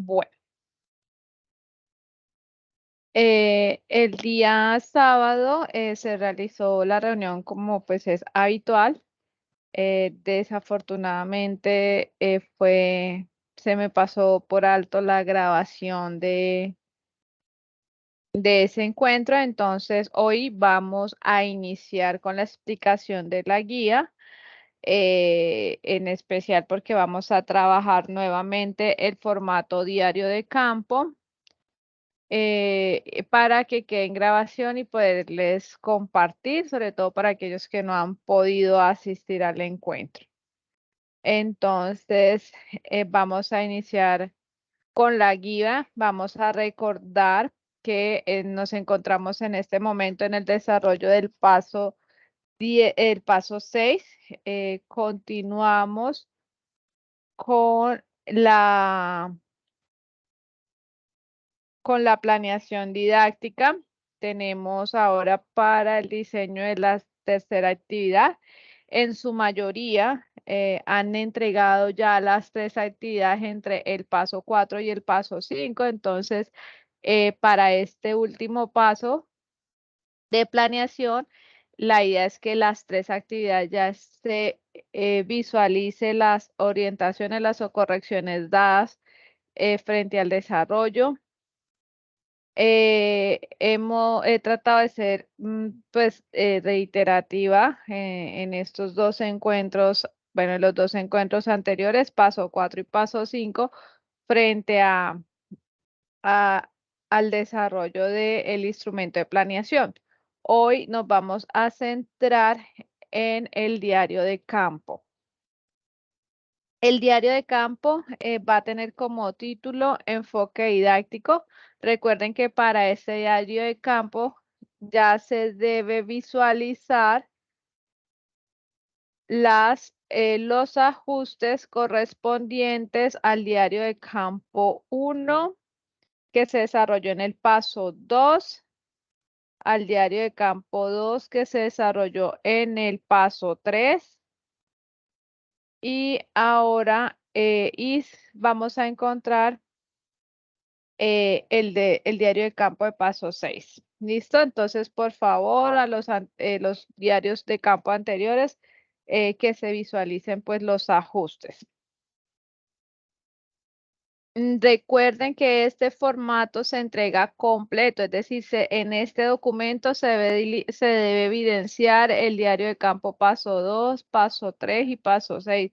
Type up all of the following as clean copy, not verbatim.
Bueno, el día sábado se realizó la reunión como pues es habitual. Desafortunadamente se me pasó por alto la grabación de ese encuentro, entonces hoy vamos a iniciar con la explicación de la guía, en especial porque vamos a trabajar nuevamente el formato diario de campo, para que quede en grabación y poderles compartir, sobre todo para aquellos que no han podido asistir al encuentro. Entonces, vamos a iniciar con la guía. Vamos a recordar que nos encontramos en este momento en el desarrollo del el paso 6. Continuamos con la planeación didáctica. Tenemos ahora para el diseño de la tercera actividad. En su mayoría han entregado ya las tres actividades entre el paso 4 y el paso 5. Entonces, para este último paso de planeación, la idea es que las tres actividades ya se visualice las orientaciones, las o correcciones dadas frente al desarrollo. He tratado de ser pues reiterativa en estos dos encuentros, bueno, en los dos encuentros anteriores, paso 4 y paso 5, frente a- al desarrollo del instrumento de planeación. Hoy nos vamos a centrar en el diario de campo. El diario de campo va a tener como título Enfoque didáctico. Recuerden que para este diario de campo ya se debe visualizar los ajustes correspondientes al diario de campo 1 que se desarrolló en el paso 2, al diario de campo 2 que se desarrolló en el paso 3. Y ahora vamos a encontrar el diario de campo de paso 6. ¿Listo? Entonces, por favor, a los diarios de campo anteriores, que se visualicen pues los ajustes. Recuerden que este formato se entrega completo, es decir, en este documento se debe evidenciar el diario de campo paso 2, paso 3 y paso 6.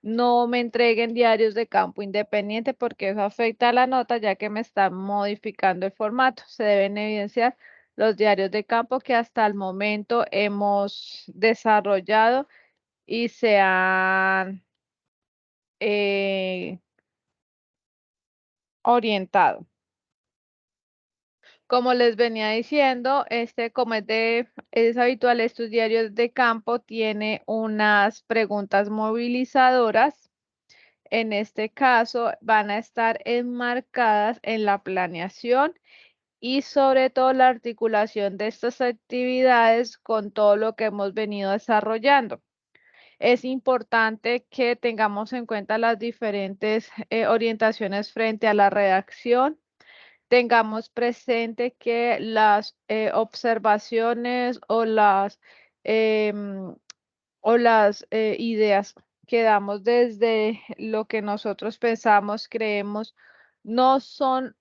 No me entreguen diarios de campo independiente porque eso afecta a la nota ya que me están modificando el formato. Se deben evidenciar los diarios de campo que hasta el momento hemos desarrollado y se han orientado. Como les venía diciendo, como es habitual, estos diarios de campo tiene unas preguntas movilizadoras. En este caso, van a estar enmarcadas en la planeación y sobre todo la articulación de estas actividades con todo lo que hemos venido desarrollando. Es importante que tengamos en cuenta las diferentes orientaciones frente a la redacción. Tengamos presente que las observaciones em, o las ideas que damos desde lo que nosotros pensamos, creemos, no son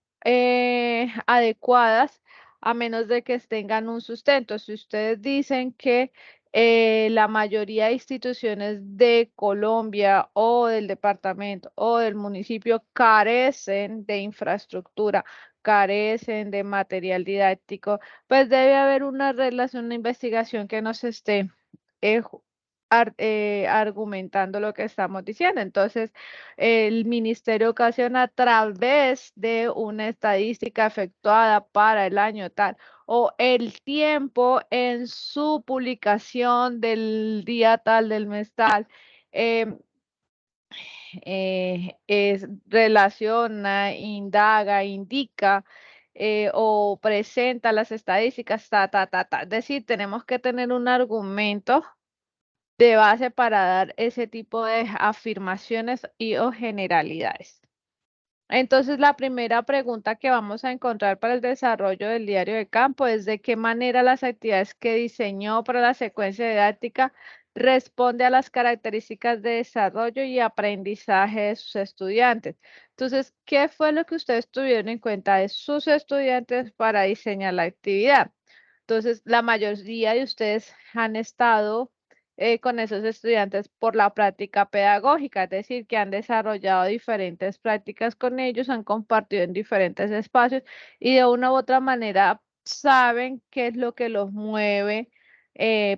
adecuadas a menos de que tengan un sustento. Si ustedes dicen que la mayoría de instituciones de Colombia o del departamento o del municipio carecen de infraestructura, carecen de material didáctico, pues debe haber una relación, una investigación que nos esté eh, argumentando lo que estamos diciendo. Entonces, el Ministerio de Educación, a través de una estadística efectuada para el año tal o el tiempo en su publicación del día tal, del mes tal, em, relaciona, indaga, indica o presenta las estadísticas, ta, ta, ta, ta. Es decir, tenemos que tener un argumento de base para dar ese tipo de afirmaciones y o generalidades. Entonces, la primera pregunta que vamos a encontrar para el desarrollo del diario de campo es de qué manera las actividades que diseñó para la secuencia didáctica responde a las características de desarrollo y aprendizaje de sus estudiantes. Entonces, ¿qué fue lo que ustedes tuvieron en cuenta de sus estudiantes para diseñar la actividad? Entonces, la mayoría de ustedes han estado con esos estudiantes por la práctica pedagógica, es decir, que han desarrollado diferentes prácticas con ellos, han compartido en diferentes espacios y de una u otra manera saben qué es lo que los mueve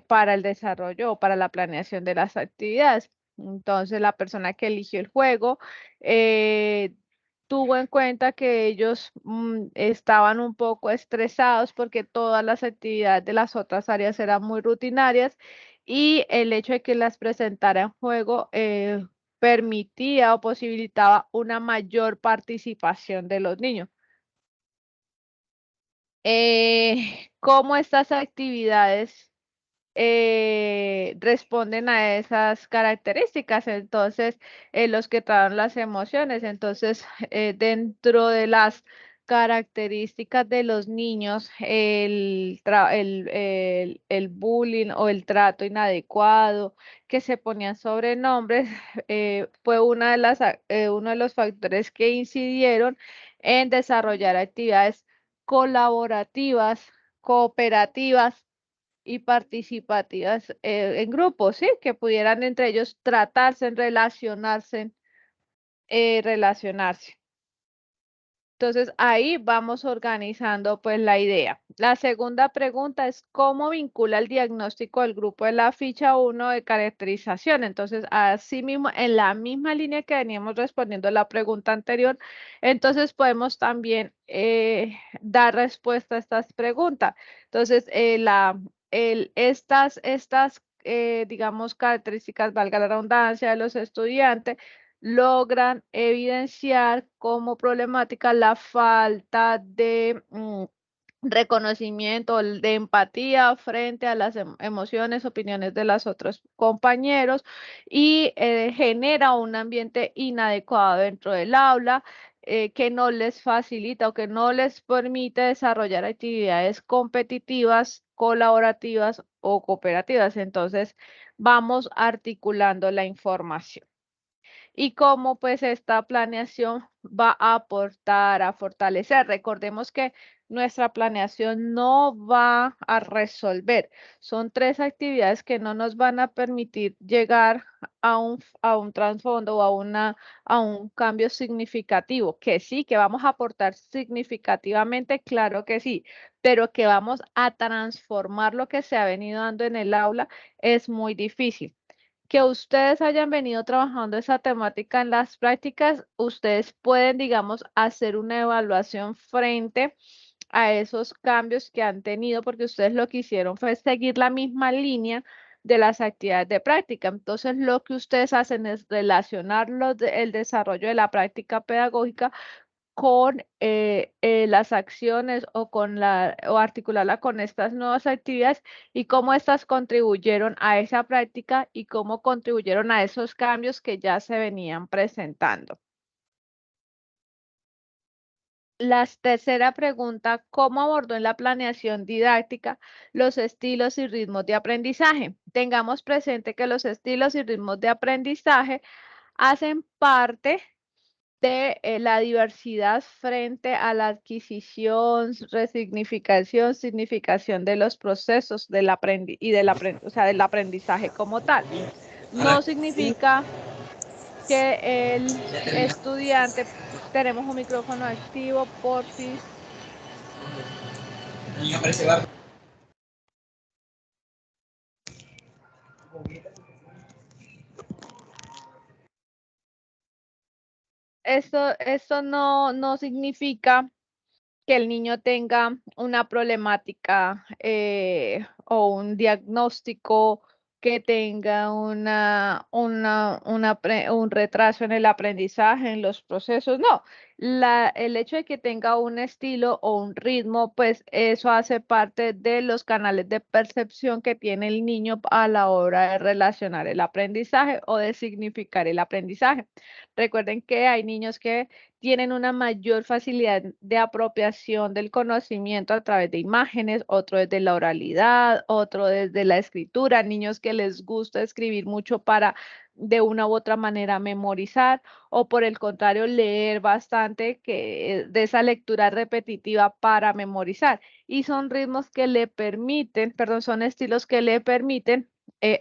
para el desarrollo o para la planeación de las actividades. Entonces, la persona que eligió el juego tuvo en cuenta que ellos estaban un poco estresados porque todas las actividades de las otras áreas eran muy rutinarias y el hecho de que las presentara en juego permitía o posibilitaba una mayor participación de los niños. ¿Cómo estas actividades responden a esas características? Entonces, los que tratan las emociones, entonces, dentro de las características de los niños, el bullying o el trato inadecuado, que se ponían sobrenombres, fue uno de los factores que incidieron en desarrollar actividades colaborativas, cooperativas y participativas en grupos, ¿sí? Que pudieran entre ellos tratarse, relacionarse. Entonces ahí vamos organizando pues la idea. La segunda pregunta es cómo vincula el diagnóstico del grupo de la ficha 1 de caracterización. Entonces, así mismo, en la misma línea que veníamos respondiendo la pregunta anterior, entonces podemos también dar respuesta a estas preguntas. Entonces, digamos, características, valga la redundancia, de los estudiantes logran evidenciar como problemática la falta de reconocimiento, de empatía frente a las emociones, opiniones de los otros compañeros y genera un ambiente inadecuado dentro del aula. Que no les facilita o que no les permite desarrollar actividades competitivas, colaborativas o cooperativas. Entonces, vamos articulando la información y cómo pues esta planeación va a aportar, a fortalecer. Recordemos que nuestra planeación no va a resolver. Son tres actividades que no nos van a permitir llegar a un trasfondo o a un cambio significativo, que sí, que vamos a aportar significativamente, claro que sí, pero que vamos a transformar lo que se ha venido dando en el aula es muy difícil que ustedes hayan venido trabajando esa temática en las prácticas, ustedes pueden, digamos, hacer una evaluación frente a esos cambios que han tenido, porque ustedes lo que hicieron fue seguir la misma línea de las actividades de práctica. Entonces, lo que ustedes hacen es relacionar el desarrollo de la práctica pedagógica con las acciones o articularla con estas nuevas actividades y cómo estas contribuyeron a esa práctica y cómo contribuyeron a esos cambios que ya se venían presentando. La tercera pregunta, ¿cómo abordó en la planeación didáctica los estilos y ritmos de aprendizaje? Tengamos presente que los estilos y ritmos de aprendizaje hacen parte de la diversidad frente a la adquisición, resignificación, significación de los procesos o sea, del aprendizaje como tal. No significa que el estudiante, tenemos un micrófono activo, porfis. Esto no significa que el niño tenga una problemática o un diagnóstico que tenga un retraso en el aprendizaje, en los procesos. No, el hecho de que tenga un estilo o un ritmo, pues eso hace parte de los canales de percepción que tiene el niño a la hora de relacionar el aprendizaje o de significar el aprendizaje. Recuerden que hay niños que tienen una mayor facilidad de apropiación del conocimiento a través de imágenes, otro desde la oralidad, otro desde la escritura, niños que les gusta escribir mucho para de una u otra manera memorizar, o por el contrario leer bastante, que de esa lectura repetitiva para memorizar. Y son ritmos que le permiten, perdón, son estilos que le permiten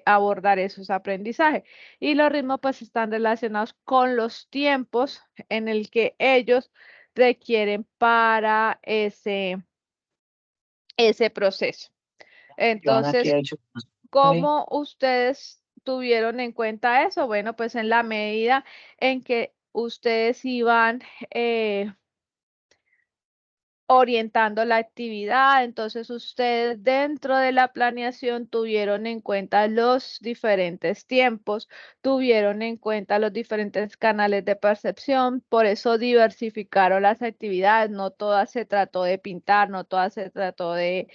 abordar esos aprendizajes. Y los ritmos pues están relacionados con los tiempos en el que ellos requieren para ese proceso. Joana, aquí Entonces, ha hecho. ¿cómo ustedes tuvieron en cuenta eso? Bueno, pues en la medida en que ustedes iban orientando la actividad. Entonces, ustedes dentro de la planeación tuvieron en cuenta los diferentes tiempos, tuvieron en cuenta los diferentes canales de percepción, por eso diversificaron las actividades. No todas se trató de pintar, no todas se trató de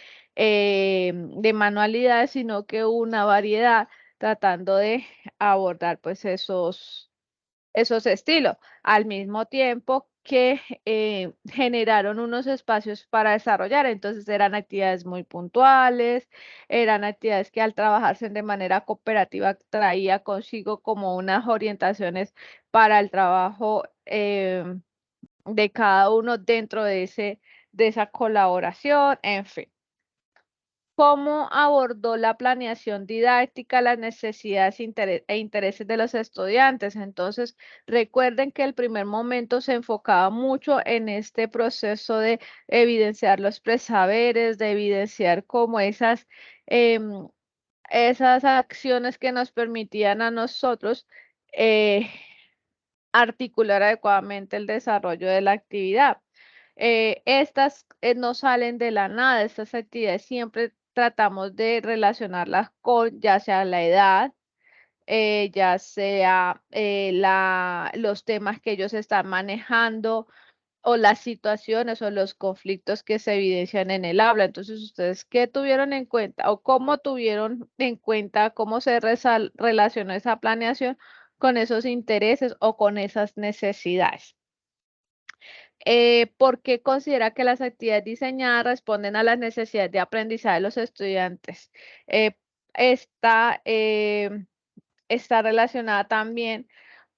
manualidades, sino que una variedad tratando de abordar pues esos estilos, al mismo tiempo que generaron unos espacios para desarrollar. Entonces eran actividades muy puntuales, eran actividades que al trabajarse de manera cooperativa traía consigo como unas orientaciones para el trabajo de cada uno dentro de esa colaboración, en fin. ¿Cómo abordó la planeación didáctica las necesidades e intereses de los estudiantes? Entonces, recuerden que el primer momento se enfocaba mucho en este proceso de evidenciar los presaberes, de evidenciar como em, esas acciones que nos permitían a nosotros eh, articular adecuadamente el desarrollo de la actividad. Estas no salen de la nada, estas actividades siempre tratamos de relacionarlas con ya sea la edad, ya sea los temas que ellos están manejando o las situaciones o los conflictos que se evidencian en el aula. Entonces, ¿ustedes qué tuvieron en cuenta o cómo tuvieron en cuenta, cómo se relacionó esa planeación con esos intereses o con esas necesidades? ¿Por qué considera que las actividades diseñadas responden a las necesidades de aprendizaje de los estudiantes? Eh, esta está relacionada también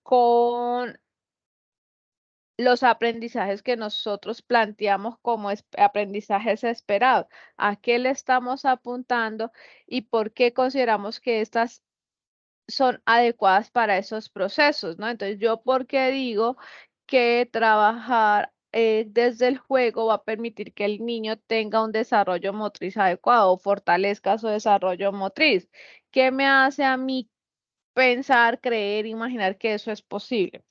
con los aprendizajes que nosotros planteamos como aprendizajes esperados. ¿A qué le estamos apuntando y por qué consideramos que estas son adecuadas para esos procesos, ¿no? Entonces, yo porque digo que trabajar desde el juego va a permitir que el niño tenga un desarrollo motriz adecuado o fortalezca su desarrollo motriz. ¿Qué me hace a mí pensar, creer, imaginar que eso es posible?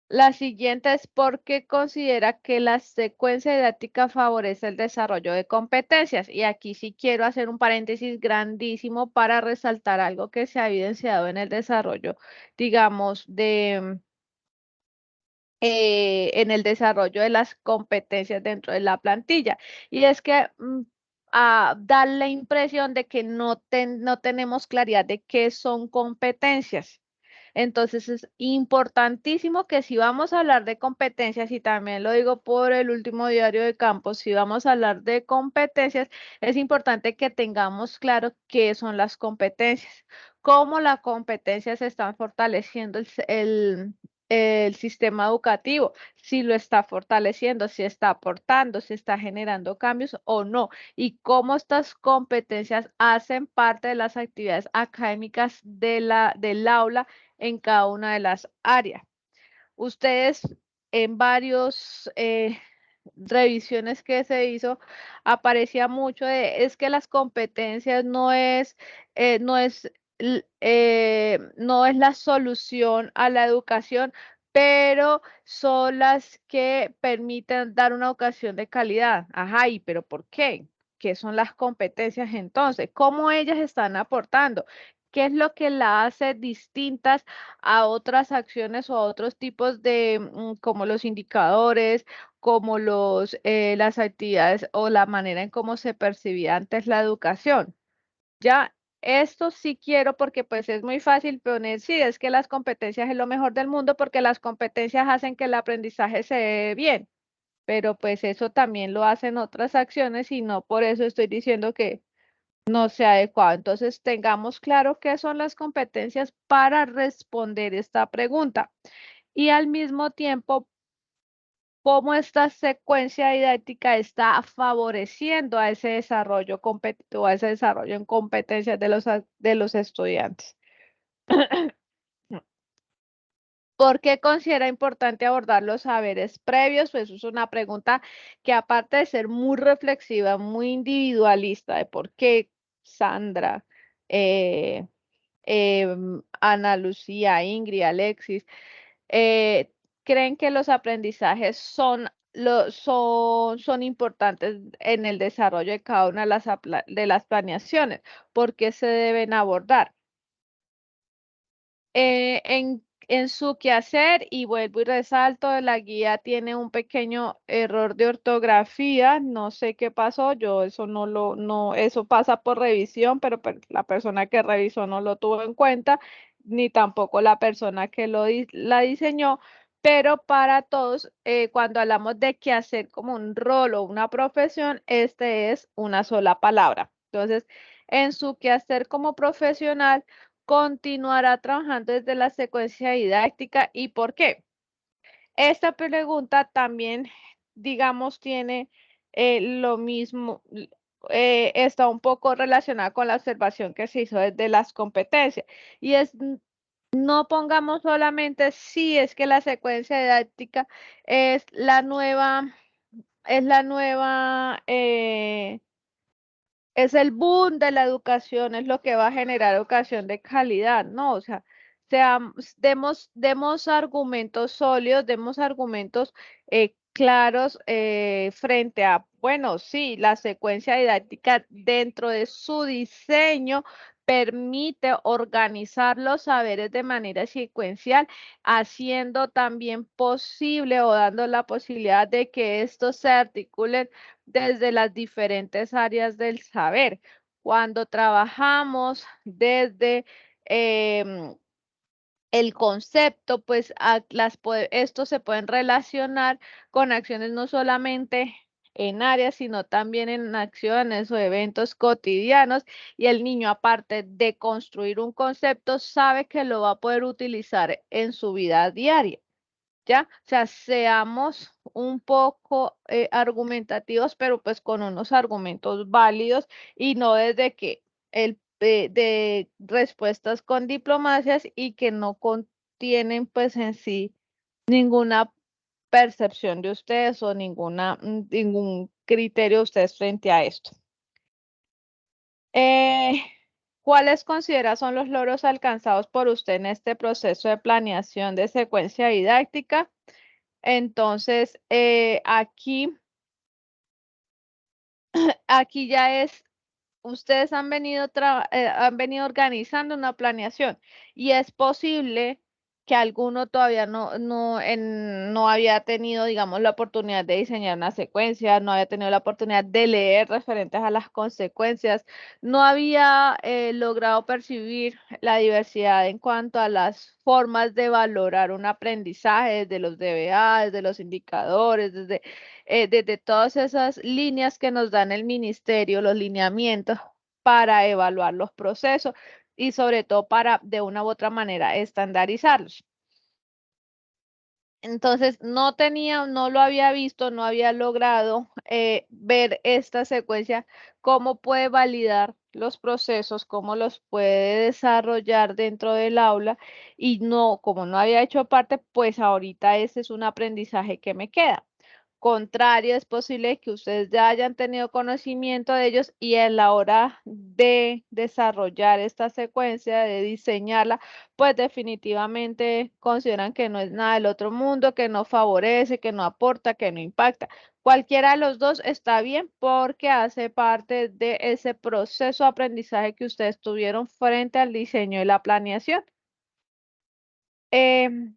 La siguiente es por qué considera que la secuencia didáctica favorece el desarrollo de competencias. Y aquí sí quiero hacer un paréntesis grandísimo para resaltar algo que se ha evidenciado en el desarrollo, digamos, en el desarrollo de las competencias dentro de la plantilla. Y es que da la impresión de que no tenemos claridad de qué son competencias. Entonces es importantísimo que si vamos a hablar de competencias, y también lo digo por el último diario de campo, si vamos a hablar de competencias, es importante que tengamos claro qué son las competencias, cómo las competencias están fortaleciendo el sistema educativo, si lo está fortaleciendo, si está aportando, si está generando cambios o no, y cómo estas competencias hacen parte de las actividades académicas del aula en cada una de las áreas. Ustedes en varios revisiones que se hizo, aparecía mucho es que las competencias no es la solución a la educación, pero son las que permiten dar una educación de calidad. Ajá, ¿y pero por qué? ¿Qué son las competencias entonces? ¿Cómo ellas están aportando? qué es lo que la hace distintas a otras acciones o a otros tipos de, como los indicadores, como las actividades o la manera en cómo se percibía antes la educación. Ya, esto sí quiero porque pues es muy fácil poner, sí, es que las competencias es lo mejor del mundo porque las competencias hacen que el aprendizaje se dé bien, pero pues eso también lo hacen otras acciones y no por eso estoy diciendo que no sea adecuado. Entonces, tengamos claro qué son las competencias para responder esta pregunta y al mismo tiempo cómo esta secuencia didáctica está favoreciendo a ese desarrollo competitivo, a ese desarrollo en competencias de los estudiantes. ¿Por qué considera importante abordar los saberes previos? Pues es una pregunta que aparte de ser muy reflexiva, muy individualista de por qué Sandra, eh, Ana Lucía, Ingrid, Alexis, eh, creen que los aprendizajes son importantes en el desarrollo de cada una de de las planeaciones. ¿Por qué se deben abordar? En su quehacer, y vuelvo y resalto, la guía tiene un pequeño error de ortografía, no sé qué pasó, yo eso no, eso pasa por revisión, pero la persona que revisó no lo tuvo en cuenta, ni tampoco la persona que la diseñó, pero para todos, cuando hablamos de quehacer como un rol o una profesión, este es una sola palabra. Entonces, en su quehacer como profesional, continuará trabajando desde la secuencia didáctica. ¿Y por qué? Esta pregunta también, digamos, tiene lo mismo, está un poco relacionada con la observación que se hizo desde las competencias. Y es, no pongamos solamente si es que la secuencia didáctica es la nueva, es el boom de la educación, es lo que va a generar educación de calidad, ¿no? O sea, demos argumentos sólidos, demos argumentos claros frente a, bueno, sí, la secuencia didáctica dentro de su diseño permite organizar los saberes de manera secuencial, haciendo también posible o dando la posibilidad de que estos se articulen desde las diferentes áreas del saber. Cuando trabajamos desde el concepto, pues estos se pueden relacionar con acciones no solamente en áreas, sino también en acciones o eventos cotidianos. Y el niño, aparte de construir un concepto, sabe que lo va a poder utilizar en su vida diaria. ¿Ya? O sea, seamos un poco argumentativos, pero pues con unos argumentos válidos y no desde que de respuestas con diplomacias y que no contienen pues en sí ninguna percepción de ustedes o ningún criterio de ustedes frente a esto. Eh, ¿Cuáles considera son los logros alcanzados por usted en este proceso de planeación de secuencia didáctica? Entonces, aquí ya es, ustedes han venido organizando una planeación y es posible que alguno todavía no había tenido, digamos, la oportunidad de diseñar una secuencia, no había tenido la oportunidad de leer referentes a las consecuencias, no había logrado percibir la diversidad en cuanto a las formas de valorar un aprendizaje, desde los DBA, desde los indicadores, desde todas esas líneas que nos dan el ministerio, los lineamientos para evaluar los procesos y sobre todo para de una u otra manera estandarizarlos. Entonces, no lo había visto, no había logrado ver esta secuencia, cómo puede validar los procesos, cómo los puede desarrollar dentro del aula y no, como no había hecho parte, pues ahorita ese es un aprendizaje que me queda. Contrario, es posible que ustedes ya hayan tenido conocimiento de ellos y a la hora de desarrollar esta secuencia, de diseñarla, pues definitivamente consideran que no es nada del otro mundo, que no favorece, que no aporta, que no impacta. Cualquiera de los dos está bien porque hace parte de ese proceso de aprendizaje que ustedes tuvieron frente al diseño y la planeación. Em,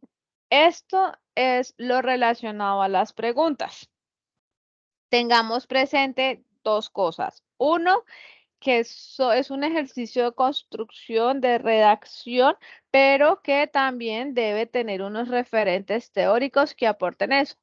Esto es lo relacionado a las preguntas. Tengamos presente dos cosas. Uno, que eso es un ejercicio de construcción, de redacción, pero que también debe tener unos referentes teóricos que aporten eso.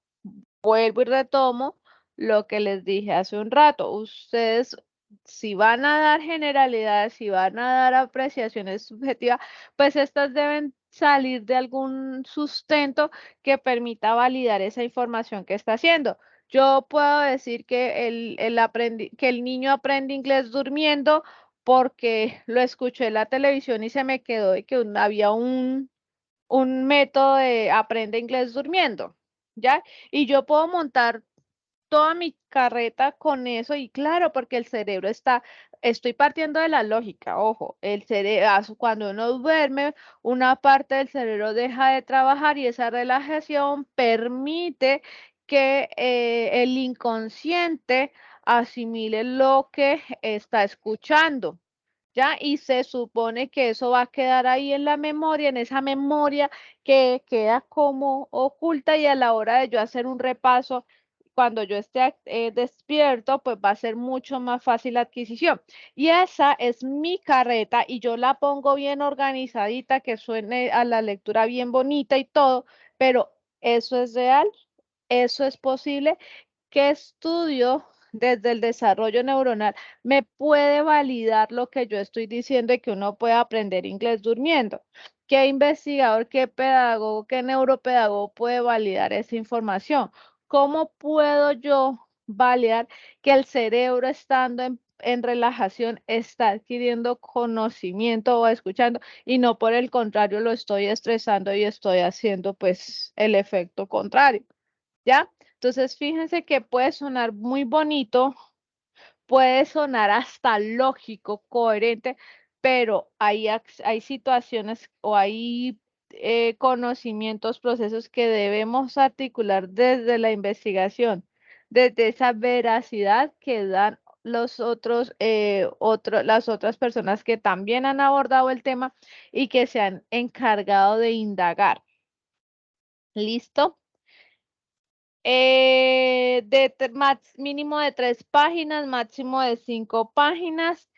Vuelvo y retomo lo que les dije hace un rato. Ustedes, si van a dar generalidades, si van a dar apreciaciones subjetivas, pues estas deben salir de algún sustento que permita validar esa información que está haciendo. Yo puedo decir que que el niño aprende inglés durmiendo porque lo escuché en la televisión y se me quedó de que había un método de aprende inglés durmiendo, ¿ya? Y yo puedo montar toda mi carreta con eso y claro, porque el cerebro estoy partiendo de la lógica, ojo, el cerebro, cuando uno duerme, una parte del cerebro deja de trabajar y esa relajación permite que el inconsciente asimile lo que está escuchando. ¿Ya? Y se supone que eso va a quedar ahí en la memoria, en esa memoria que queda como oculta y a la hora de yo hacer un repaso, cuando yo esté despierto, pues va a ser mucho más fácil la adquisición. Y esa es mi carreta y yo la pongo bien organizadita, que suene a la lectura bien bonita y todo, pero eso es real, eso es posible. ¿Qué estudio desde el desarrollo neuronal me puede validar lo que yo estoy diciendo y que uno puede aprender inglés durmiendo? ¿Qué investigador, qué pedagogo, qué neuropedagogo puede validar esa información? ¿Cómo puedo yo validar que el cerebro estando en relajación está adquiriendo conocimiento o escuchando y no por el contrario lo estoy estresando y estoy haciendo pues el efecto contrario? ¿Ya? Entonces, fíjense que puede sonar muy bonito, puede sonar hasta lógico, coherente, pero hay situaciones o hay conocimientos, procesos que debemos articular desde la investigación, desde esa veracidad que dan las otras personas que también han abordado el tema y que se han encargado de indagar. ¿Listo? Mínimo de 3 páginas, máximo de 5 páginas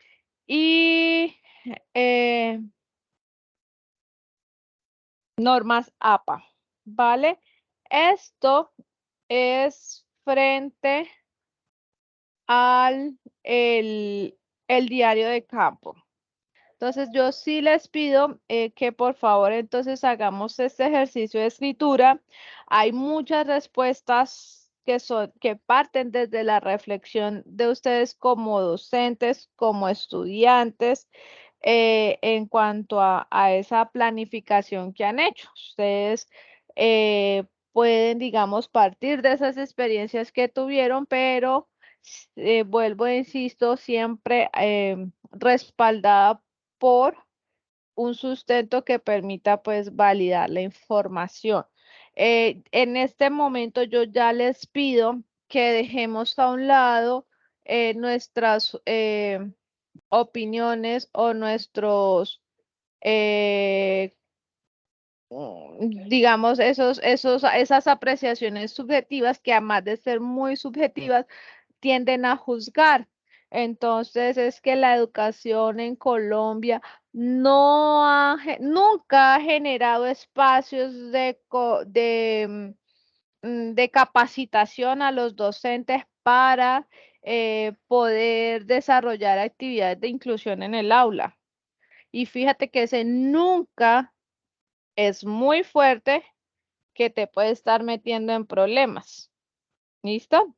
y eh, normas APA, ¿vale? Esto es frente al el diario de campo. Entonces, yo sí les pido que por favor entonces hagamos este ejercicio de escritura. Hay muchas respuestas que parten desde la reflexión de ustedes como docentes, como estudiantes, en cuanto a esa planificación que han hecho. Ustedes pueden, digamos, partir de esas experiencias que tuvieron, pero vuelvo e insisto, siempre respaldada por un sustento que permita pues validar la información. En este momento yo ya les pido que dejemos a un lado nuestras opiniones o nuestros, eh, digamos, esas apreciaciones subjetivas que además de ser muy subjetivas, tienden a juzgar. Entonces, es que la educación en Colombia nunca ha generado espacios de capacitación a los docentes para poder desarrollar actividades de inclusión en el aula. Y fíjate que ese nunca es muy fuerte que te puede estar metiendo en problemas. ¿Listo?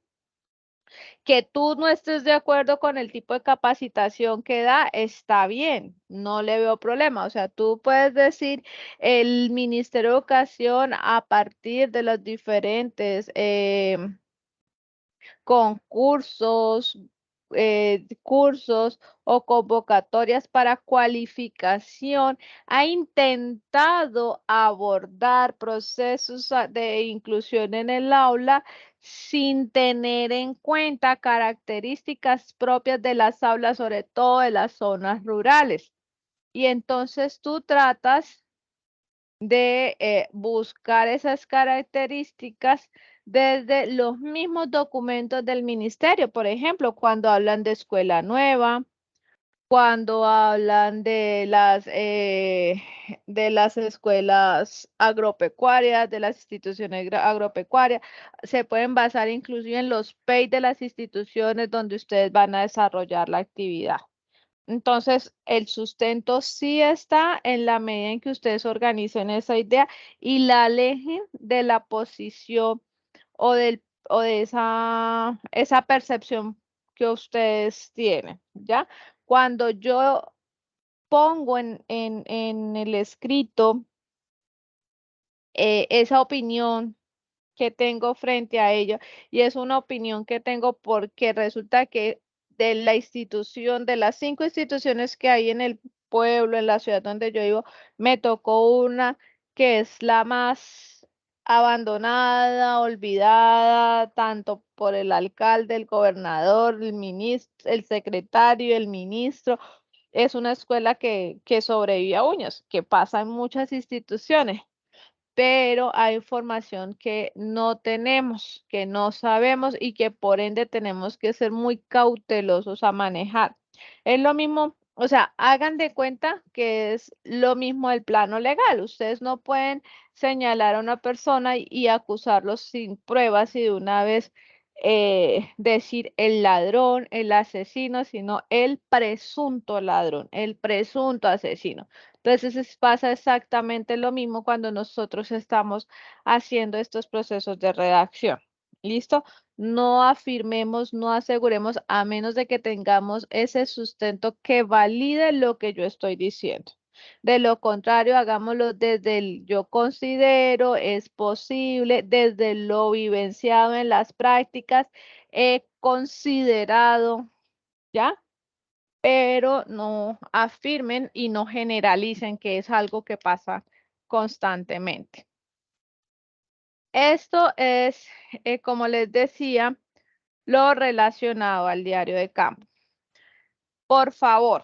Que tú no estés de acuerdo con el tipo de capacitación que da, está bien, no le veo problema. O sea, tú puedes decir el Ministerio de Educación a partir de los diferentes concursos, cursos o convocatorias para cualificación, ha intentado abordar procesos de inclusión en el aula sin tener en cuenta características propias de las aulas, sobre todo de las zonas rurales. Y entonces tú tratas de buscar esas características desde los mismos documentos del ministerio. Por ejemplo, cuando hablan de escuela nueva, cuando hablan de las escuelas agropecuarias, de las instituciones agropecuarias, se pueden basar inclusive en los PEI de las instituciones donde ustedes van a desarrollar la actividad. Entonces, el sustento sí está en la medida en que ustedes organicen esa idea y la alejen de la posición o de esa percepción que ustedes tienen, ¿ya? Cuando yo pongo en el escrito esa opinión que tengo frente a ello, y es una opinión que tengo porque resulta que de la institución, de las 5 instituciones que hay en el pueblo, en la ciudad donde yo vivo, me tocó una que es la más abandonada, olvidada, tanto por el alcalde, el gobernador, el ministro, el secretario, el ministro. Es una escuela que sobrevive a uñas, que pasa en muchas instituciones, pero hay información que no tenemos, que no sabemos y que por ende tenemos que ser muy cautelosos a manejar. Es lo mismo, o sea, hagan de cuenta que es lo mismo el plano legal. Ustedes no pueden señalar a una persona y acusarlos sin pruebas y de una vez decir el ladrón, el asesino, sino el presunto ladrón, el presunto asesino. Entonces pasa exactamente lo mismo cuando nosotros estamos haciendo estos procesos de redacción. ¿Listo? No afirmemos, no aseguremos a menos de que tengamos ese sustento que valide lo que yo estoy diciendo. De lo contrario, hagámoslo desde el yo considero, es posible, desde lo vivenciado en las prácticas, he considerado, ¿ya? Pero no afirmen y no generalicen que es algo que pasa constantemente. Esto es, como les decía, lo relacionado al diario de campo. Por favor,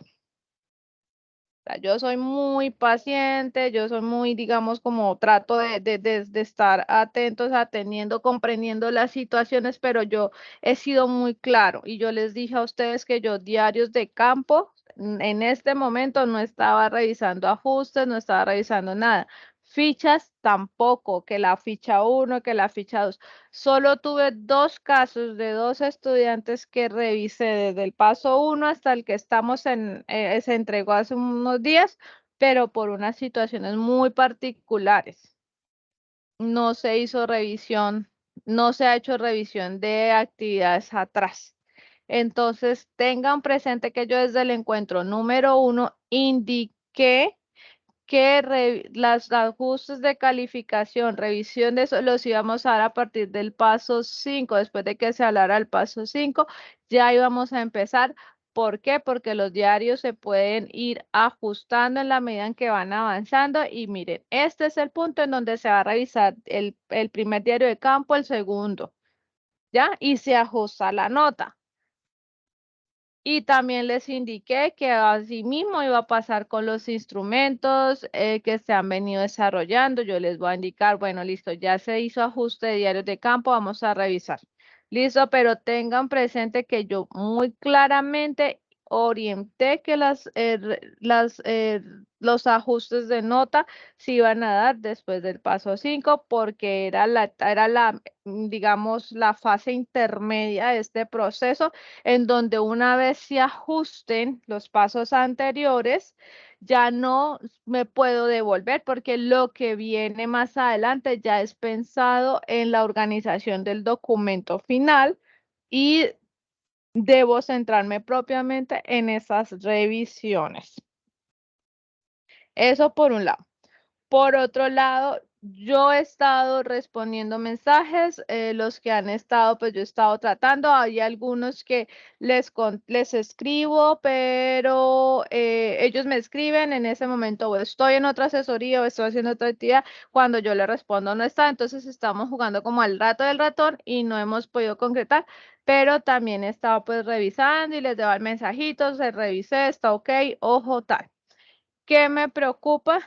yo soy muy paciente, yo soy muy, digamos, como trato de estar atentos, atendiendo, comprendiendo las situaciones, pero yo he sido muy claro y yo les dije a ustedes que yo diarios de campo, en este momento no estaba revisando ajustes, no estaba revisando nada. Fichas tampoco, que la ficha 1, que la ficha 2. Solo tuve 2 casos de 2 estudiantes que revisé desde el paso 1 hasta el que estamos se entregó hace unos días, pero por unas situaciones muy particulares. No se hizo revisión, no se ha hecho revisión de actividades atrás. Entonces, tengan presente que yo desde el encuentro número 1 indiqué que los ajustes de calificación, revisión de eso, los íbamos a dar a partir del paso 5. Después de que se hablara el paso 5, ya íbamos a empezar. ¿Por qué? Porque los diarios se pueden ir ajustando en la medida en que van avanzando. Y miren, este es el punto en donde se va a revisar el primer diario de campo, el segundo, ¿ya? Y se ajusta la nota. Y también les indiqué que así mismo iba a pasar con los instrumentos que se han venido desarrollando. Yo les voy a indicar, bueno, listo, ya se hizo ajuste de diarios de campo, vamos a revisar. Listo, pero tengan presente que yo muy claramente orienté que los ajustes de nota se iban a dar después del paso 5 porque digamos, la fase intermedia de este proceso en donde una vez se ajusten los pasos anteriores, ya no me puedo devolver porque lo que viene más adelante ya es pensado en la organización del documento final y debo centrarme propiamente en esas revisiones. Eso por un lado. Por otro lado, Yo he estado respondiendo mensajes, los que han estado, pues yo he estado tratando. Hay algunos que les escribo, pero ellos me escriben en ese momento, o estoy en otra asesoría o estoy haciendo otra actividad. Cuando yo le respondo, no está. Entonces estamos jugando como al rato del ratón y no hemos podido concretar, pero también he estado pues revisando y les doy mensajitos, se revisé, está ok, ojo, tal. ¿Qué me preocupa?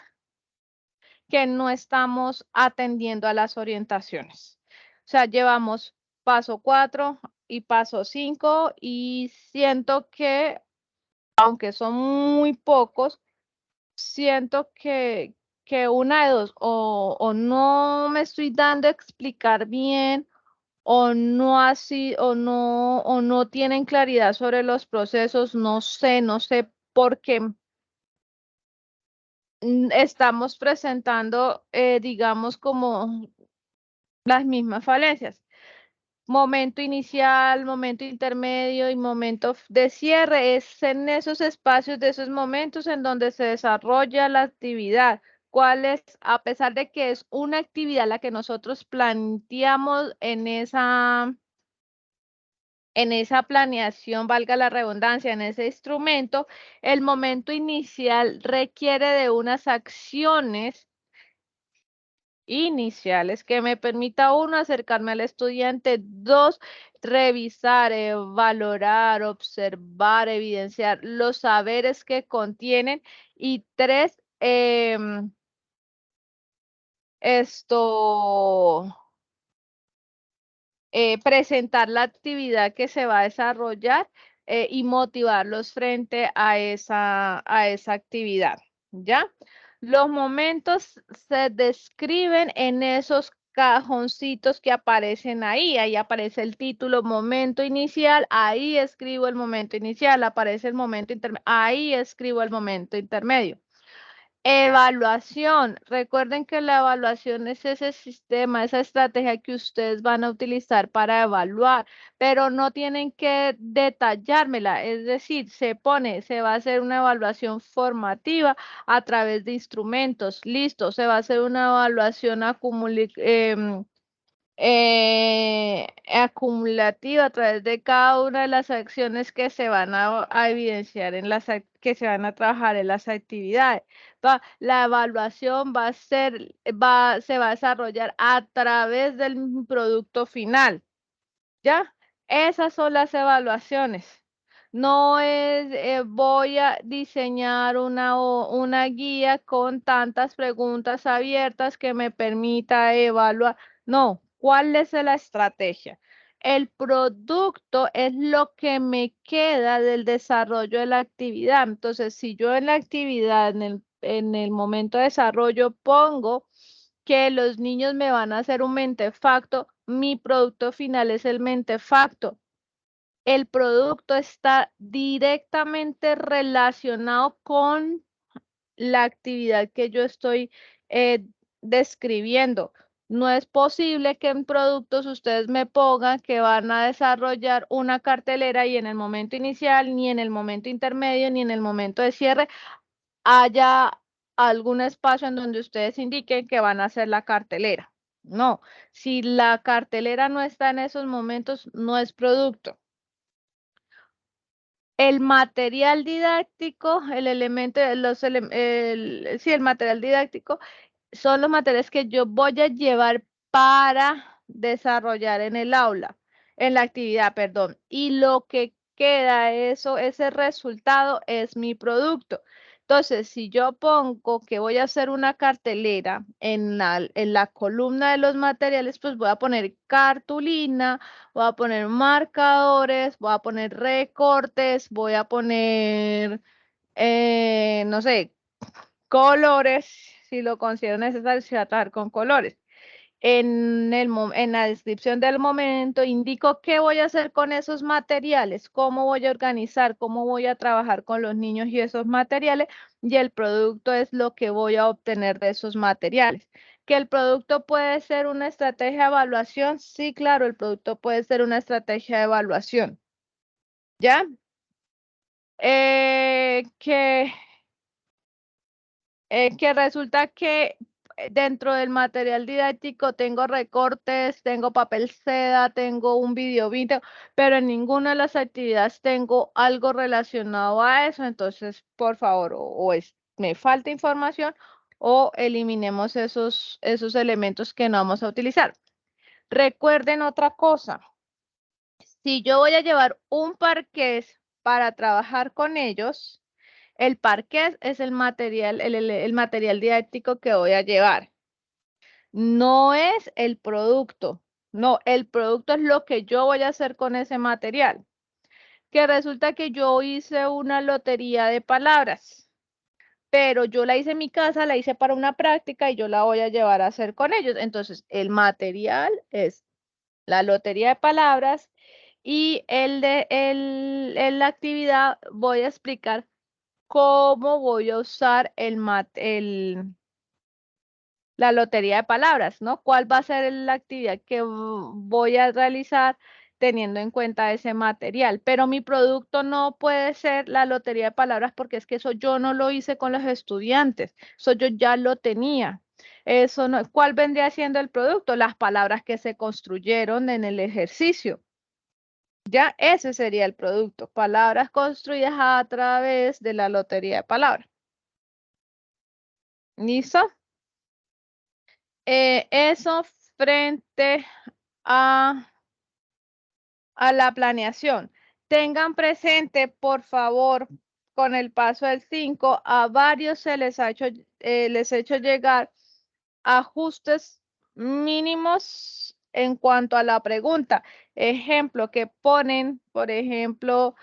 Que no estamos atendiendo a las orientaciones. O sea, llevamos paso 4 y paso 5 y siento que, aunque son muy pocos, siento que una de dos, o no me estoy dando a explicar bien, o no así, o no tienen claridad sobre los procesos, no sé por qué estamos presentando, digamos, como las mismas falencias. Momento inicial, momento intermedio y momento de cierre. Es en esos espacios de esos momentos en donde se desarrolla la actividad. ¿Cuál es, a pesar de que es una actividad la que nosotros planteamos en esa planeación, valga la redundancia, en ese instrumento, el momento inicial requiere de unas acciones iniciales que me permita uno acercarme al estudiante, dos, revisar, valorar, observar, evidenciar los saberes que contienen y tres, esto, presentar la actividad que se va a desarrollar y motivarlos frente a esa actividad, ¿ya? Los momentos se describen en esos cajoncitos que aparecen ahí. Ahí aparece el título, momento inicial, ahí escribo el momento inicial, aparece el momento intermedio, ahí escribo el momento intermedio. Evaluación. Recuerden que la evaluación es ese sistema, esa estrategia que ustedes van a utilizar para evaluar, pero no tienen que detallármela. Es decir, se va a hacer una evaluación formativa a través de instrumentos. Listo, se va a hacer una evaluación acumulativa a través de cada una de las acciones que se van a evidenciar que se van a trabajar en las actividades. La evaluación se va a desarrollar a través del producto final. ¿Ya? Esas son las evaluaciones. No es, voy a diseñar una guía con tantas preguntas abiertas que me permita evaluar. No, ¿cuál es la estrategia? El producto es lo que me queda del desarrollo de la actividad. Entonces, si yo en la actividad, en el momento de desarrollo, pongo que los niños me van a hacer un mentefacto, mi producto final es el mentefacto. El producto está directamente relacionado con la actividad que yo estoy describiendo. No es posible que en productos ustedes me pongan que van a desarrollar una cartelera y en el momento inicial, ni en el momento intermedio, ni en el momento de cierre haya algún espacio en donde ustedes indiquen que van a hacer la cartelera. No, si la cartelera no está en esos momentos, no es producto. El material didáctico, el elemento, sí, el material didáctico son los materiales que yo voy a llevar para desarrollar en el aula, en la actividad, perdón. Y lo que queda, ese resultado es mi producto. Entonces, si yo pongo que voy a hacer una cartelera en la columna de los materiales, pues voy a poner cartulina, voy a poner marcadores, voy a poner recortes, voy a poner, no sé, colores, si lo considero necesario, se va a trabajar con colores. En la descripción del momento indico qué voy a hacer con esos materiales, cómo voy a organizar, cómo voy a trabajar con los niños y esos materiales, y el producto es lo que voy a obtener de esos materiales. ¿Que el producto puede ser una estrategia de evaluación? Sí, claro, el producto puede ser una estrategia de evaluación. ¿Ya? Eh, que, que resulta que dentro del material didáctico tengo recortes, tengo papel seda, tengo un video, pero en ninguna de las actividades tengo algo relacionado a eso. Entonces, por favor, me falta información o eliminemos esos elementos que no vamos a utilizar. Recuerden otra cosa. Si yo voy a llevar un parqués para trabajar con ellos, el parqués es el material, el material didáctico que voy a llevar. No es el producto. No, el producto es lo que yo voy a hacer con ese material. Que resulta que yo hice una lotería de palabras, pero yo la hice en mi casa, la hice para una práctica y yo la voy a llevar a hacer con ellos. Entonces, el material es la lotería de palabras y en la actividad voy a explicar cómo voy a usar la lotería de palabras, ¿no? ¿Cuál va a ser la actividad que voy a realizar teniendo en cuenta ese material? Pero mi producto no puede ser la lotería de palabras porque es que eso yo no lo hice con los estudiantes, eso yo ya lo tenía. Eso no, ¿cuál vendría siendo el producto? Las palabras que se construyeron en el ejercicio. Ya ese sería el producto, palabras construidas a través de la lotería de palabras. ¿Listo? Eso frente a, la planeación. Tengan presente, por favor, con el paso del 5, a varios se les ha hecho llegar ajustes mínimos en cuanto a la pregunta. Ejemplo, que ponen, por ejemplo,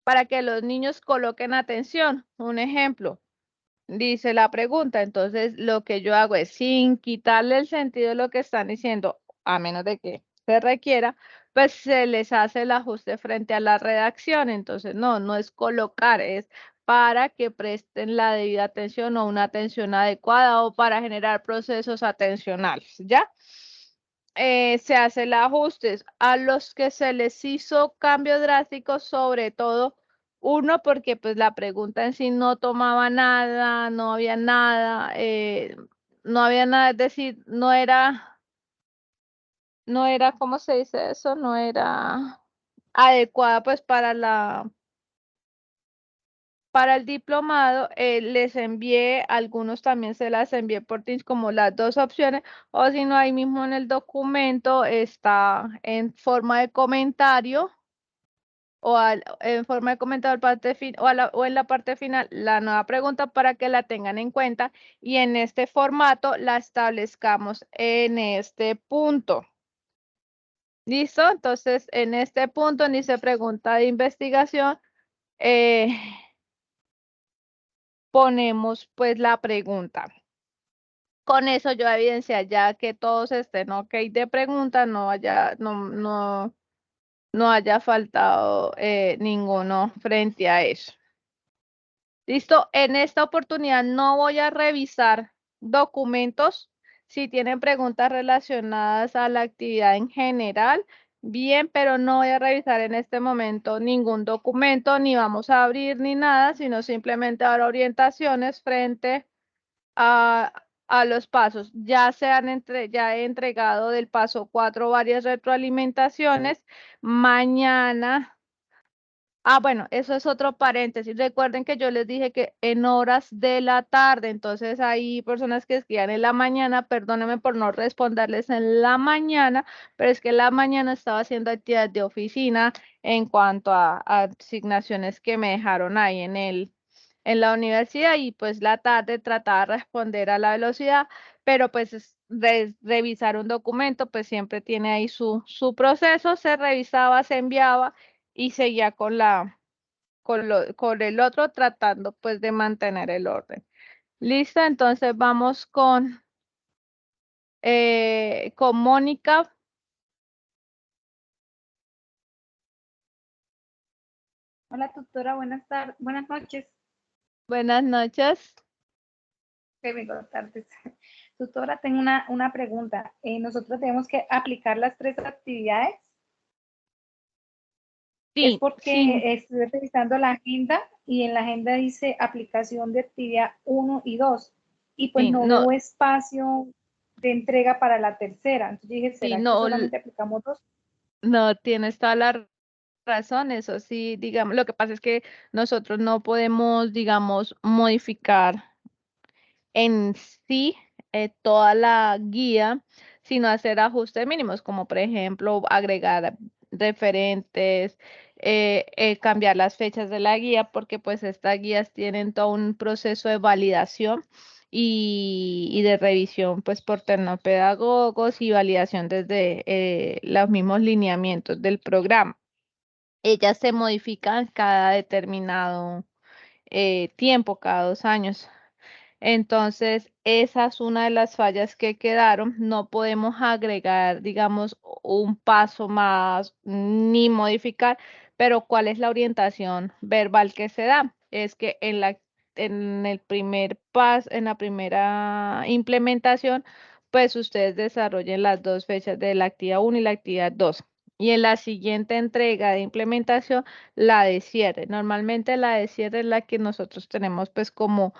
para que los niños coloquen atención. Un ejemplo. Dice la pregunta, entonces lo que yo hago es sin quitarle el sentido de lo que están diciendo, a menos de que se requiera, pues se les hace el ajuste frente a la redacción. Entonces, no es colocar, es para que presten la debida atención o una atención adecuada o para generar procesos atencionales, ¿ya? Se hace el ajuste. A los que se les hizo cambios drásticos, sobre todo uno, porque pues la pregunta en sí no tomaba nada, no había nada, es decir, no era, ¿cómo se dice eso? No era adecuada pues para el diplomado. Les envié, algunos también se las envié por Teams como las dos opciones, o si no, ahí mismo en el documento está en forma de comentario en forma de comentario o en la parte final la nueva pregunta para que la tengan en cuenta y en este formato la establezcamos en este punto. ¿Listo? Entonces, en este punto dice pregunta de investigación. Ponemos pues la pregunta. Con eso yo evidencia ya que todos estén ok de pregunta, no haya faltado ninguno frente a eso. Listo, en esta oportunidad no voy a revisar documentos. Si tienen preguntas relacionadas a la actividad en general, bien, pero no voy a revisar en este momento ningún documento, ni vamos a abrir ni nada, sino simplemente dar orientaciones frente a los pasos. Ya ya he entregado del paso 4 varias retroalimentaciones. Mañana. Bueno, eso es otro paréntesis. Recuerden que yo les dije que en horas de la tarde, entonces hay personas que escriban en la mañana, perdónenme por no responderles en la mañana, pero es que en la mañana estaba haciendo actividad de oficina en cuanto a asignaciones que me dejaron ahí en la universidad y pues la tarde trataba de responder a la velocidad, pero pues revisar un documento pues siempre tiene ahí su proceso, se revisaba, se enviaba y seguía con el otro tratando pues de mantener el orden. Listo, entonces vamos con Mónica. Hola, tutora, buenas tardes, buenas noches. Buenas noches. Buenas tardes. Tutora, tengo una pregunta. ¿Nosotros tenemos que aplicar las 3 actividades? Es Sí, sí, porque estuve revisando la agenda y en la agenda dice aplicación de actividad 1 y 2 y pues sí, no no, veo espacio de entrega para la tercera. Entonces yo dije, sí, ¿será que no, solamente aplicamos 2? no tienes toda la razón, eso sí, digamos, lo que pasa es que nosotros no podemos, digamos, modificar en sí toda la guía, sino hacer ajustes mínimos, como por ejemplo agregar referentes, cambiar las fechas de la guía, porque pues estas guías tienen todo un proceso de validación y de revisión pues por tecnopedagogos y validación desde los mismos lineamientos del programa. Ellas se modifican cada determinado tiempo, cada 2 años. Entonces, esa es una de las fallas que quedaron. No podemos agregar, digamos, un paso más ni modificar, pero ¿cuál es la orientación verbal que se da? Es que en el primer paso, en la primera implementación, pues ustedes desarrollen las dos fechas de la actividad 1 y la actividad 2. Y en la siguiente entrega de implementación, la de cierre. Normalmente la de cierre es la que nosotros tenemos pues como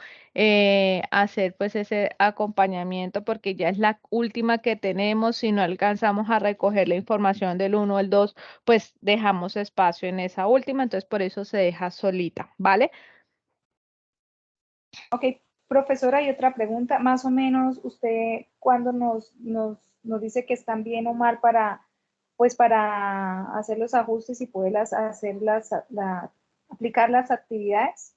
hacer pues ese acompañamiento porque ya es la última que tenemos. Si no alcanzamos a recoger la información del uno o el 2 pues dejamos espacio en esa última, entonces por eso se deja solita, ¿vale? Ok, profesora, y otra pregunta, más o menos usted cuando nos dice que están bien o mal para, pues para hacer los ajustes y poderlas hacer aplicar las actividades.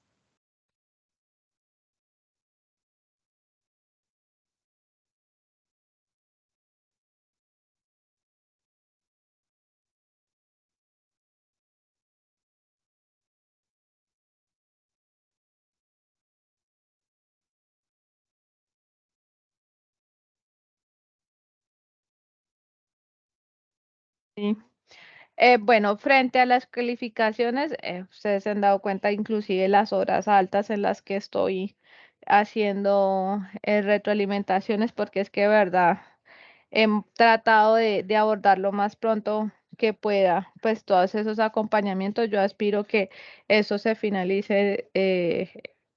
Sí. Bueno, frente a las calificaciones, ustedes se han dado cuenta inclusive las horas altas en las que estoy haciendo retroalimentaciones, porque es que de verdad he tratado de abordar lo más pronto que pueda, pues todos esos acompañamientos. Yo aspiro que eso se finalice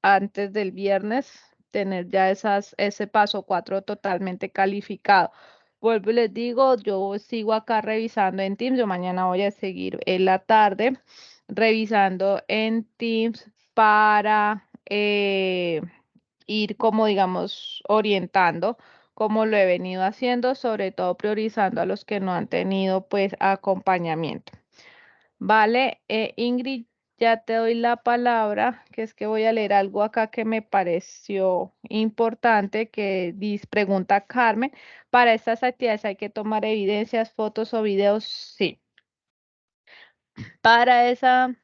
antes del viernes, tener ya ese paso 4 totalmente calificado. Vuelvo y les digo, yo sigo acá revisando en Teams, yo mañana voy a seguir en la tarde revisando en Teams para ir como digamos orientando como lo he venido haciendo, sobre todo priorizando a los que no han tenido pues acompañamiento. Vale, Ingrid, ya te doy la palabra, que es que voy a leer algo acá que me pareció importante, que dice, pregunta Carmen, para estas actividades hay que tomar evidencias, fotos o videos, sí. Para esa,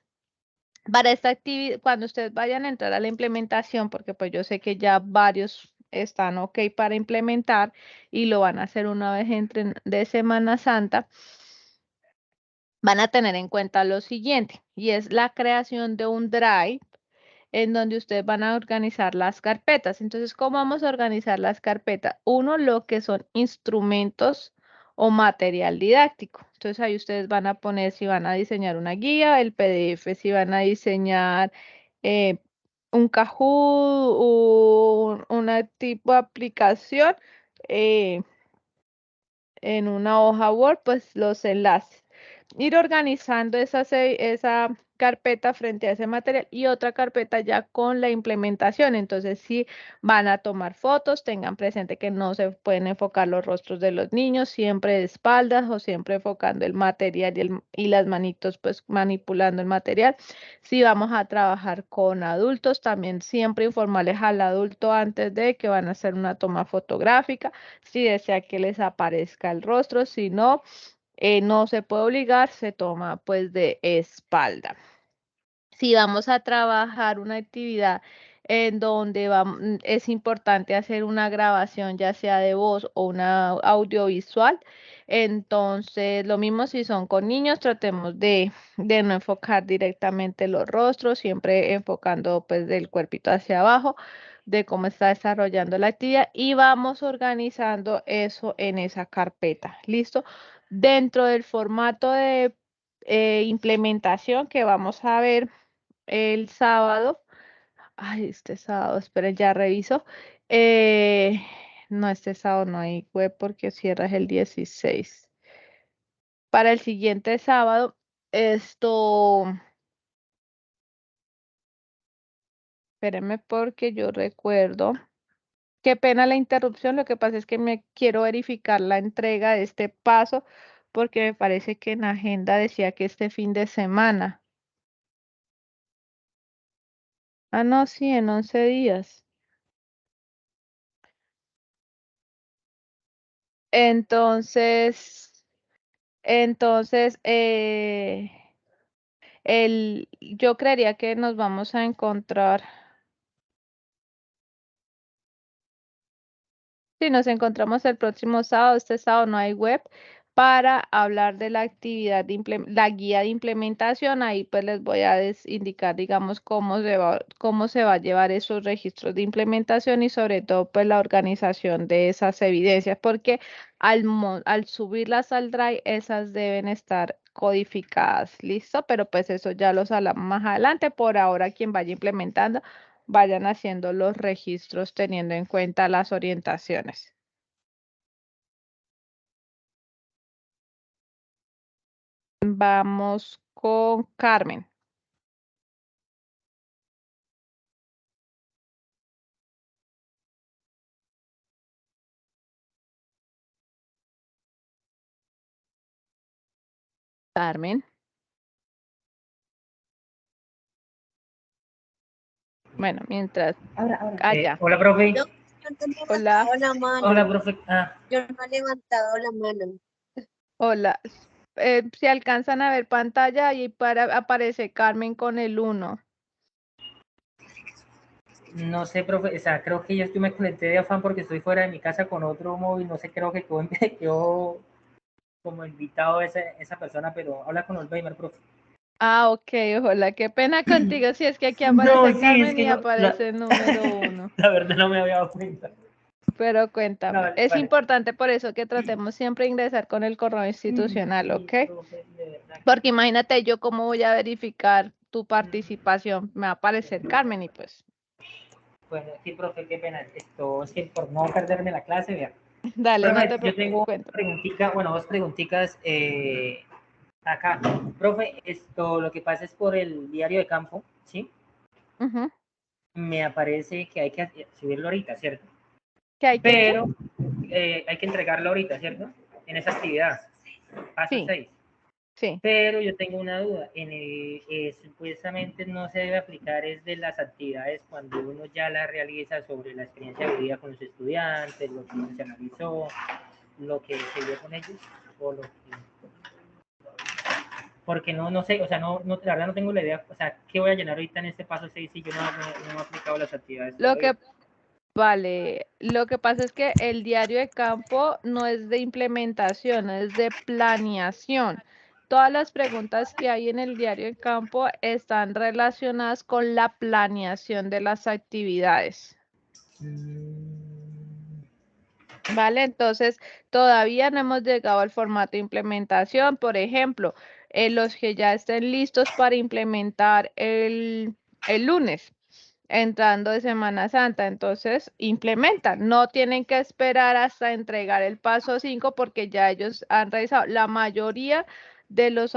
para esta actividad, cuando ustedes vayan a entrar a la implementación, porque pues yo sé que ya varios están ok para implementar y lo van a hacer una vez entren de Semana Santa, van a tener en cuenta lo siguiente, y es la creación de un Drive en donde ustedes van a organizar las carpetas. Entonces, ¿cómo vamos a organizar las carpetas? Uno, lo que son instrumentos o material didáctico. Entonces, ahí ustedes van a poner si van a diseñar una guía, el PDF, si van a diseñar eh, un Kahoot, una tipo de aplicación. eh, en una hoja Word, pues los enlaces. Ir organizando esa carpeta frente a ese material y otra carpeta ya con la implementación. Entonces, si van a tomar fotos, tengan presente que no se pueden enfocar los rostros de los niños, siempre de espaldas o siempre enfocando el material y las manitos, pues manipulando el material. Si vamos a trabajar con adultos, también siempre informarles al adulto antes de que van a hacer una toma fotográfica si desea que les aparezca el rostro, si no, no se puede obligar, se toma pues de espalda. Si vamos a trabajar una actividad en donde es importante hacer una grabación, ya sea de voz o una audiovisual, entonces lo mismo si son con niños, tratemos de no enfocar directamente los rostros, siempre enfocando pues del cuerpito hacia abajo, de cómo está desarrollando la actividad y vamos organizando eso en esa carpeta. ¿Listo? Dentro del formato de implementación que vamos a ver el sábado. Ay, este sábado, esperen, ya reviso. No, este sábado no hay web porque cierra el 16. Para el siguiente sábado, espérenme porque yo recuerdo. Qué pena la interrupción, lo que pasa es que me quiero verificar la entrega de este paso porque me parece que en la agenda decía que este fin de semana. Ah, no, sí, en 11 días. Entonces, yo creería que nos vamos a encontrar. Sí, nos encontramos el próximo sábado. Este sábado no hay web para hablar de la actividad la guía de implementación. Ahí pues les voy a indicar, digamos, cómo se va a llevar esos registros de implementación y sobre todo pues la organización de esas evidencias, porque al subirlas al Drive, esas deben estar codificadas, ¿listo? Pero pues eso ya los hablamos más adelante. Por ahora, quien vaya implementando vayan haciendo los registros teniendo en cuenta las orientaciones. Vamos con Carmen. Carmen. Bueno, mientras. Ahora. Allá. Hola, profe. No, yo no he Hola. levantado la mano. Hola, profe. Yo no he levantado la mano. Hola. Si alcanzan a ver pantalla, ahí aparece Carmen con el 1. No sé, profe. O sea, creo que yo me conecté de afán porque estoy fuera de mi casa con otro móvil. No sé, creo que quedó como invitado esa persona, pero habla con Olveimer, profe. Ah, ok, hola, qué pena contigo. Si es que aquí No, aparece sí, es Carmen que y no. aparece el número 1. La verdad no me había dado cuenta. Pero No, cuéntame, vale, es vale. importante por eso que tratemos siempre de ingresar con el correo institucional, Sí, ¿ok? profe, de verdad. Porque imagínate yo cómo voy a verificar tu participación. Me va a aparecer Carmen y pues. Bueno, sí, profe, qué pena. Esto es que por no perderme la clase, vea. Dale, no te Profe, yo preocupes, tengo una cuento. preguntita, bueno, dos preguntitas acá. Profe, lo que pasa es por el diario de campo, ¿sí? Ujú. Me aparece que hay que subirlo ahorita, ¿cierto? ¿Qué hay que qué? Pero hay que entregarlo ahorita, ¿cierto? En esa actividad, paso Sí, 6. sí. Pero yo tengo una duda, supuestamente no se debe aplicar es de las actividades cuando uno ya la realiza sobre la experiencia vivida con los estudiantes, lo que se analizó, lo que se vio con ellos, o lo que porque no sé, o sea, la verdad no tengo la idea, o sea, ¿qué voy a llenar ahorita en este paso 6 si yo no he aplicado las actividades Lo todavía? que, vale, lo que pasa es que el diario de campo no es de implementación, es de planeación. Todas las preguntas que hay en el diario de campo están relacionadas con la planeación de las actividades. ¿Vale? Entonces, todavía no hemos llegado al formato de implementación. Por ejemplo, los que ya estén listos para implementar el lunes, entrando de Semana Santa. Entonces, implementan. No tienen que esperar hasta entregar el paso 5 porque ya ellos han realizado. La mayoría de los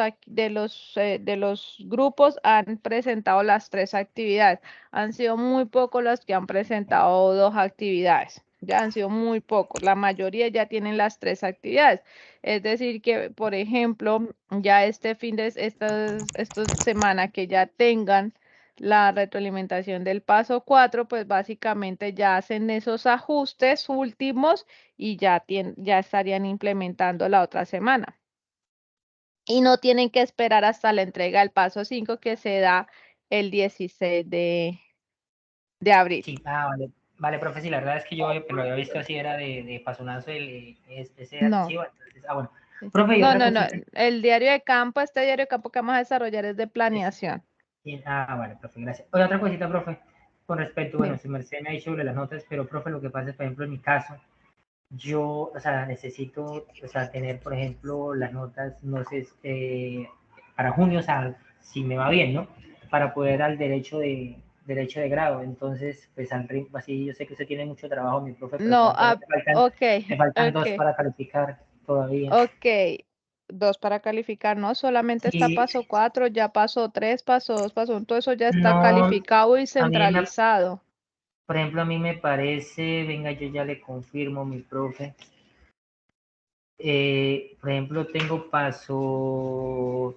grupos han presentado las 3 actividades. Han sido muy pocos los que han presentado 2 actividades. Ya han sido muy pocos. La mayoría ya tienen las 3 actividades. Es decir, que, por ejemplo, ya este fin de esta semana que ya tengan la retroalimentación del paso 4, pues básicamente ya hacen esos ajustes últimos y ya estarían implementando la otra semana. Y no tienen que esperar hasta la entrega del paso 5 que se da el 16 de abril. Sí, vale, vale, profe, sí, la verdad es que yo lo había visto así, era de pasonazo ese No. archivo, entonces, bueno. Profe, y No, otra no, no. cosita. El diario de campo, este diario de campo que vamos a desarrollar es de planeación. Vale, profe, gracias. Oye, otra cosita, profe, con respecto, bueno, Dime. si Merced me ha dicho sobre las notas, pero, profe, lo que pasa es, por ejemplo, en mi caso, yo, o sea, necesito, o sea, tener, por ejemplo, las notas, no sé, para junio, o sea, si me va bien, ¿no? Para poder al derecho de grado. Entonces, pues al ritmo, así yo sé que usted tiene mucho trabajo, mi profe, pero No, todavía ok, me faltan dos ok, para calificar todavía. ok. 2 para calificar, no solamente está Sí, paso 4, ya pasó 3, paso 2, paso 1, todo eso ya está no, calificado y a mí me, centralizado. por ejemplo, a mí me parece, venga, yo ya le confirmo, mi profe. Por ejemplo, tengo paso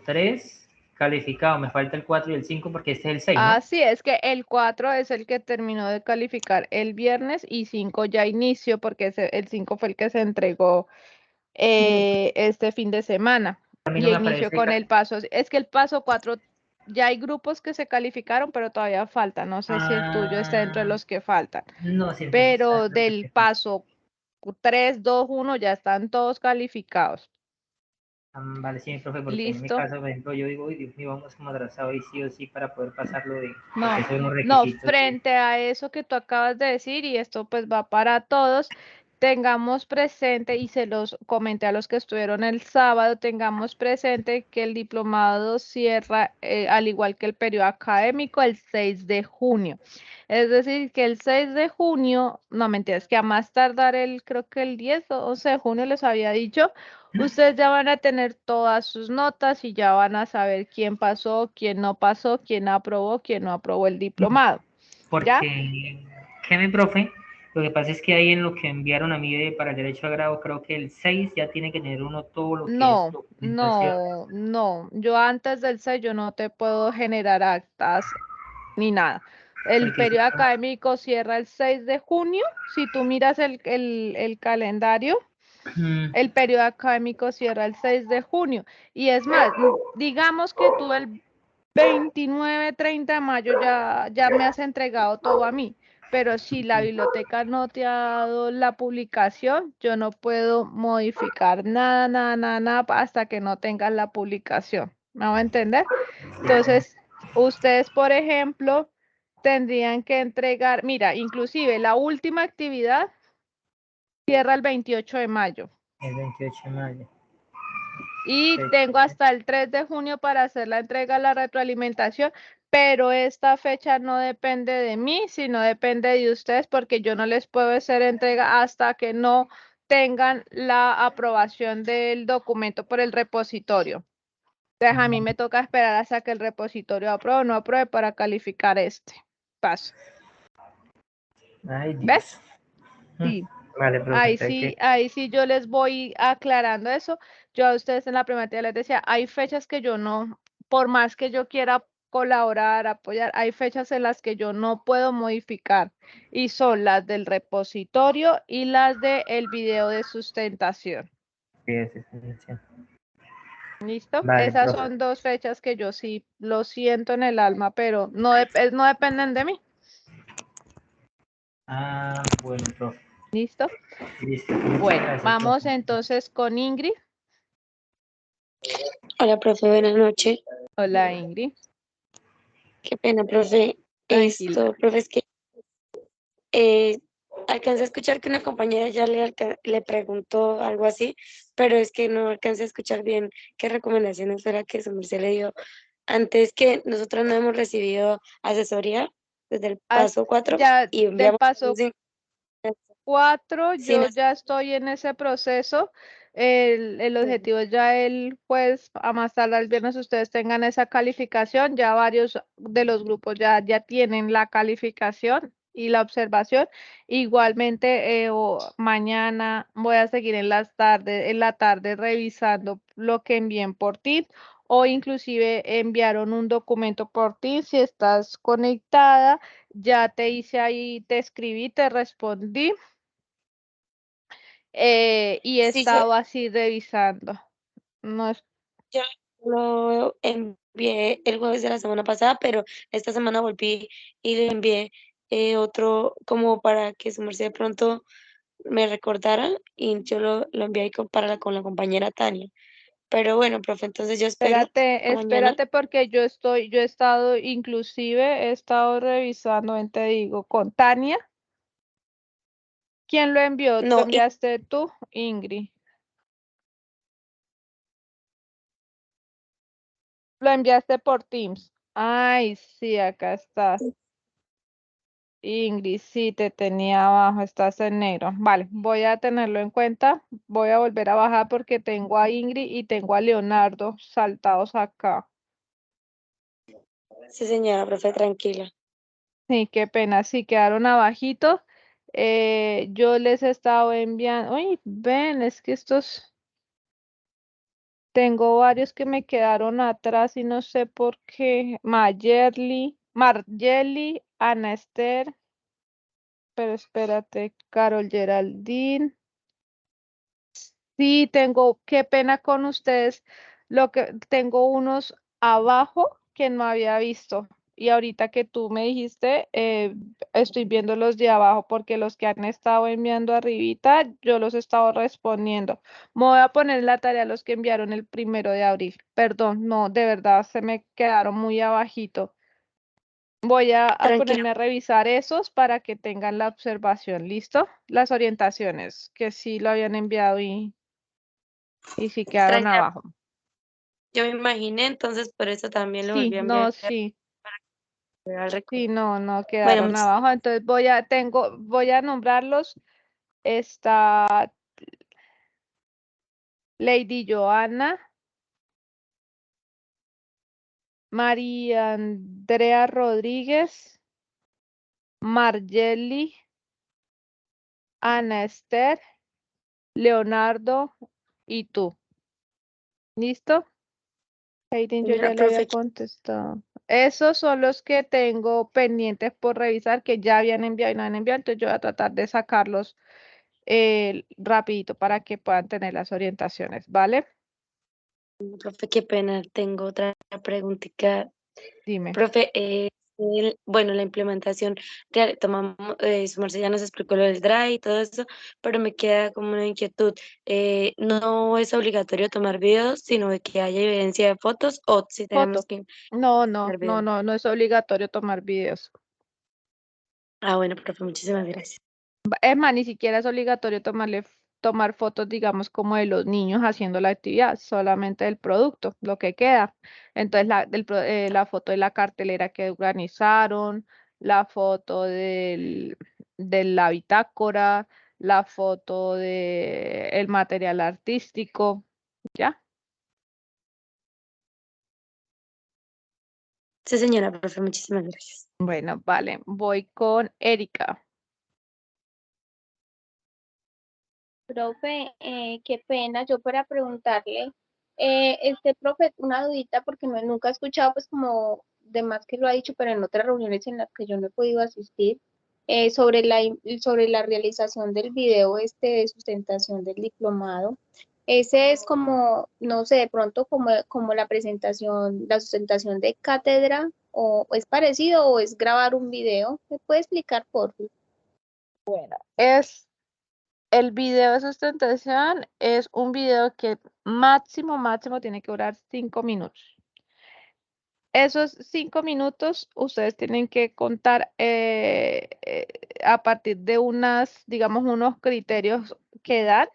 3 calificado, me falta el 4 y el 5 porque este es el 6, ¿no? Así es que el 4 es el que terminó de calificar el viernes y 5 ya inició porque el 5 fue el que se entregó este fin de semana A mí no y me inició aparece, con el paso. Es que el paso 4 ya hay grupos que se calificaron, pero todavía falta. No sé si el tuyo está dentro de los que faltan, no, siempre me está pero dando del paso 3, 2, 1 ya están todos calificados. Vale, sí, mi profe, porque en mi ¿Listo? caso, por ejemplo, yo digo, uy, Dios mío, vamos como atrasado y sí o sí para poder pasarlo de, No, porque son unos no, requisitos. frente a eso que tú acabas de decir, y esto pues va para todos, tengamos presente, y se los comenté a los que estuvieron el sábado, tengamos presente que el diplomado cierra, al igual que el periodo académico, el 6 de junio. Es decir, que el 6 de junio, no mentiras, que a más tardar creo que el 10 o 11 de junio les había dicho, ustedes ya van a tener todas sus notas y ya van a saber quién pasó, quién no pasó, quién aprobó, quién no aprobó el diplomado. ¿Ya? Porque, ¿qué mi profe? Lo que pasa es que ahí en lo que enviaron a mí para el derecho a grado, creo que el 6 ya tiene que tener uno todo lo que es No, documentación. no, no. Yo antes del 6 yo no te puedo generar actas ni nada. El Porque si periodo no, académico cierra el 6 de junio. Si tú miras el calendario, el periodo académico cierra el 6 de junio. Y es más, digamos que tú el 29, 30 de mayo ya me has entregado todo a mí, pero si la biblioteca no te ha dado la publicación, yo no puedo modificar nada, nada, nada, nada hasta que no tengas la publicación. ¿Me va a entender? Entonces, ustedes, por ejemplo, tendrían que entregar, mira, inclusive la última actividad cierra el 28 de mayo. el 28 de mayo. Y tengo hasta el 3 de junio para hacer la entrega, la retroalimentación, pero esta fecha no depende de mí, sino depende de ustedes, porque yo no les puedo hacer entrega hasta que no tengan la aprobación del documento por el repositorio. Entonces a mí me toca esperar hasta que el repositorio apruebe o no apruebe para calificar este paso. Ay, Dios. ¿Ves? Sí. Vale, profe, entonces, ¿qué? Ahí sí yo les voy aclarando eso. Yo a ustedes en la primera tía les decía, hay fechas que yo no, por más que yo quiera colaborar, apoyar, hay fechas en las que yo no puedo modificar y son las del repositorio y las del video de sustentación. Sí, sí, sí, sí. ¿Listo? Vale, Esas profe. son dos fechas que yo sí lo siento en el alma, pero no, no dependen de mí. Bueno, profe. ¿Listo? Listo. Muchas Bueno, gracias, vamos profe. entonces con Ingrid. Hola, profe, buenas noches. Hola, Ingrid. Qué pena, profe. Tranquila. Profe, es que eh, alcancé a escuchar que una compañera ya le preguntó algo así, pero es que no alcancé a escuchar bien qué recomendaciones fuera que su merced le dio. Antes que nosotros no hemos recibido asesoría desde el paso 4 Ya y del enviamos paso 4, sin yo ya estoy en ese proceso. El objetivo es ya el jueves, a más tardar el viernes, ustedes tengan esa calificación. Ya varios de los grupos ya tienen la calificación y la observación. Igualmente, mañana voy a seguir en la tarde revisando lo que envíen por ti, o inclusive enviaron un documento por ti. Si estás conectada, ya te hice ahí, te escribí, te respondí. Y he sí, estado así revisando. No es, yo lo envié el jueves de la semana pasada, pero esta semana volví y le envié otro como para que su merced de pronto me recordara y yo lo envié ahí con la compañera Tania. Pero bueno, profe, entonces yo espero a mañana. espérate porque yo he estado, inclusive he estado revisando, ven, te digo, con Tania. ¿Quién lo envió? ¿Lo No, enviaste tú, Ingrid? Lo enviaste por Teams. Ay, sí, acá estás. Ingrid, sí, te tenía abajo, estás en negro. Vale, voy a tenerlo en cuenta. Voy a volver a bajar porque tengo a Ingrid y tengo a Leonardo saltados acá. Sí, señora, profe, tranquila. Sí, qué pena, sí, quedaron abajitos. Yo les he estado enviando. Uy, ven, es que estos. Tengo varios que me quedaron atrás y no sé por qué. Margeli, Ana Esther, pero espérate, Carol Geraldine. Sí, tengo, qué pena con ustedes. Lo que tengo unos abajo que no había visto. Y ahorita que tú me dijiste, estoy viendo los de abajo porque los que han estado enviando arribita, yo los he estado respondiendo. Me voy a poner en la tarea los que enviaron el 1 de abril. Perdón, no, de verdad se me quedaron muy abajito. Voy a Tranquila, ponerme a revisar esos para que tengan la observación. ¿Listo? Las orientaciones, que sí lo habían enviado y sí quedaron tranquila. abajo. Yo me imaginé, entonces por eso también lo Sí, volví a enviar no, sí, al sí, recuerdo. no Bueno, quedaron abajo. Entonces voy a nombrarlos. Está Lady Joana, María Andrea Rodríguez, Margeli, Ana Esther, Leonardo y tú. ¿Listo? Hayden, yo señora ya le había profe, contestado. Esos son los que tengo pendientes por revisar, que ya habían enviado y no han enviado. Entonces yo voy a tratar de sacarlos rapidito para que puedan tener las orientaciones, ¿vale? profe, qué pena, tengo otra preguntita. Dime. Profe, bueno, la implementación, tomamos, su merced ya nos explicó lo del Drive y todo eso, pero me queda como una inquietud. No es obligatorio tomar videos, sino de que haya evidencia de fotos o si tenemos Foto. que tomar videos. No es obligatorio tomar videos. Ah, bueno, profe, muchísimas gracias. Es más, ni siquiera es obligatorio tomar fotos, digamos, como de los niños haciendo la actividad, solamente del producto, lo que queda. Entonces, la foto de la cartelera que organizaron, la foto de la bitácora, la foto del material artístico, ¿ya? Sí, señora, profe, muchísimas gracias. Bueno, vale, voy con Erika. Profe, qué pena, yo para preguntarle, profe, una dudita porque no, nunca he escuchado, pues como de más que lo ha dicho, pero en otras reuniones en las que yo no he podido asistir, sobre la realización del video de sustentación del diplomado. Ese es como, no sé, de pronto como la presentación, la sustentación de cátedra, o es parecido o es grabar un video. ¿Me puede explicar, por favor? Es El video de sustentación es un video que máximo tiene que durar 5 minutos. Esos 5 minutos ustedes tienen que contar a partir de digamos, unos criterios que dan.